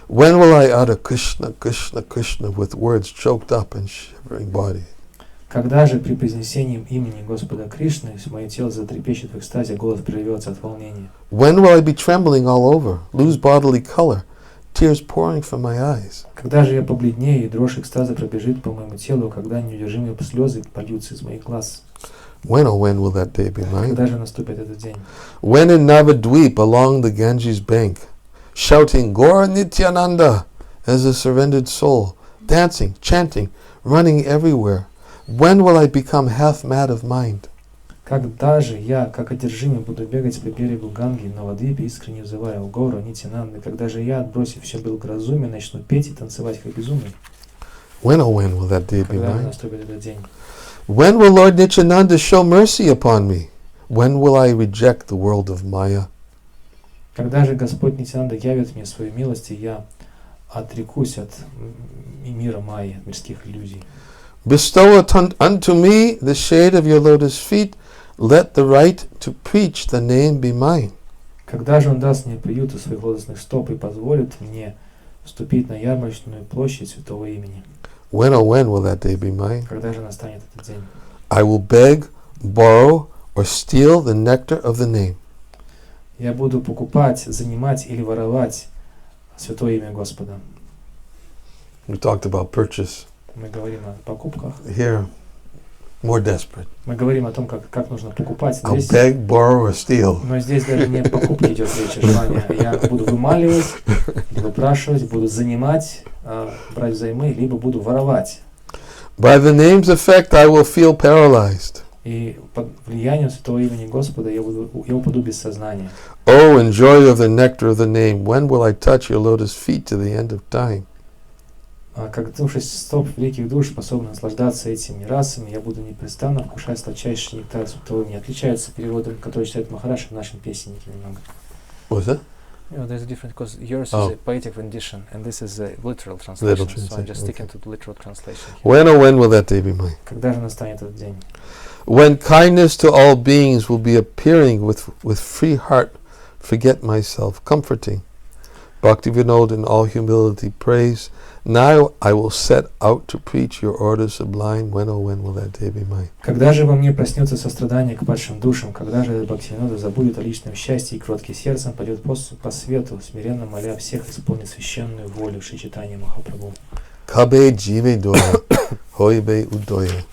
When will I utter Krishna, Krishna, Krishna with words choked up and shivering body? Когда же при произнесении имени Господа Кришны мое тело затрепещет в экстазе, голос прервется от волнения? When will I be trembling all over, lose bodily color, tears pouring from my eyes? Когда же я побледнею, и дрожь экстаза пробежит по моему телу, когда неудержимые слезы польются из моих глаз? When, oh when will that day be mine? Когда же наступит этот день? When in Navadweep along the Ganges bank, shouting Gaura Nityananda as a surrendered soul, dancing, chanting, running everywhere, when will I become half mad of mind? Когда же я, как одержимый, буду бегать по берегу Ганги, на Новодвипе, искренне взывая о Гауру, Нитянанды, когда же я, отбросив все благоразумие, начну петь и танцевать как безумный? When, oh when will that day be Когда же mine? наступит этот день? When will Lord Nityananda show mercy upon me? When will I reject the world of Maya? Когда же Господь Нитянанда явит мне свою милость, и я отрекусь от мира Майи, от мирских иллюзий? Bestow unto me the shade of your lotus feet, let the right to preach the name be mine. Когда же Он даст мне приют у своих лотосных стоп и позволит мне вступить на ярмарочную площадь святого имени? When, oh when will that day be mine? Когда же настанет этот день? I will beg, borrow, or steal the nectar of the name. Я буду покупать, занимать или воровать святое имя Господа. We talked about purchase. Мы говорим о покупках. Here, more desperate. Мы говорим о том, как нужно покупать. I'll Здесь, beg, borrow, or steal. но здесь даже не о покупке идет речь, а желание. Я буду вымаливать, либо выпрашивать, буду занимать, брать взаймы, либо буду воровать. By the name's effect, I will feel paralyzed. И под влиянием святого имени Господа я упаду без сознания. Oh, enjoyer of the nectar of the name, when will I touch your lotus feet to the end of time? Коснувшись стоп великих душ, способны наслаждаться этими расами, я буду непрестанно вкушать сладчайший нектар святого имени. Отличается переводом, который читает Махараш в нашем песеннике немного. What's that? There's a difference because yours is a poetic rendition and this is a literal translation. So I'm just sticking to the literal translation here. When will that day be mine? Когда же настанет этот день? When kindness to all beings will be appearing with free heart, forget myself, comforting. Bhaktivinoda in all humility prays, now I will set out to preach your order sublime. When will that day be mine? Когда же во мне проснется сострадание к падшим душам, когда же Бхактивинода забудет о личном счастье и кроткий сердцем пойдет по свету, смиренно моля всех исполнить священную волю Шри Чайтанья Махапрабху. Кабе Хабе Боло, Хойбе Удоя.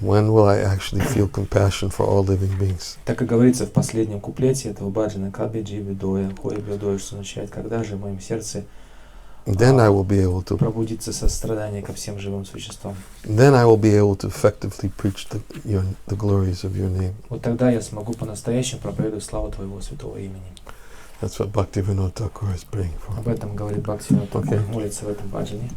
When will I actually feel compassion for all living beings? Так и говорится в последнем куплете этого баджана Кабе Хабе Боло, Хойбе Удоя, что означает, когда же в моем сердце Then I will be able to пробудится сострадание ко всем живым существам. Then I will be able to effectively preach the glories of your name. Вот тогда я смогу по-настоящему проповедовать славу твоего святого имени. That's what Bhaktivinoda Thakur is praying for. Об этом говорит Бхактивинода Тхакур, молится в этом баджане.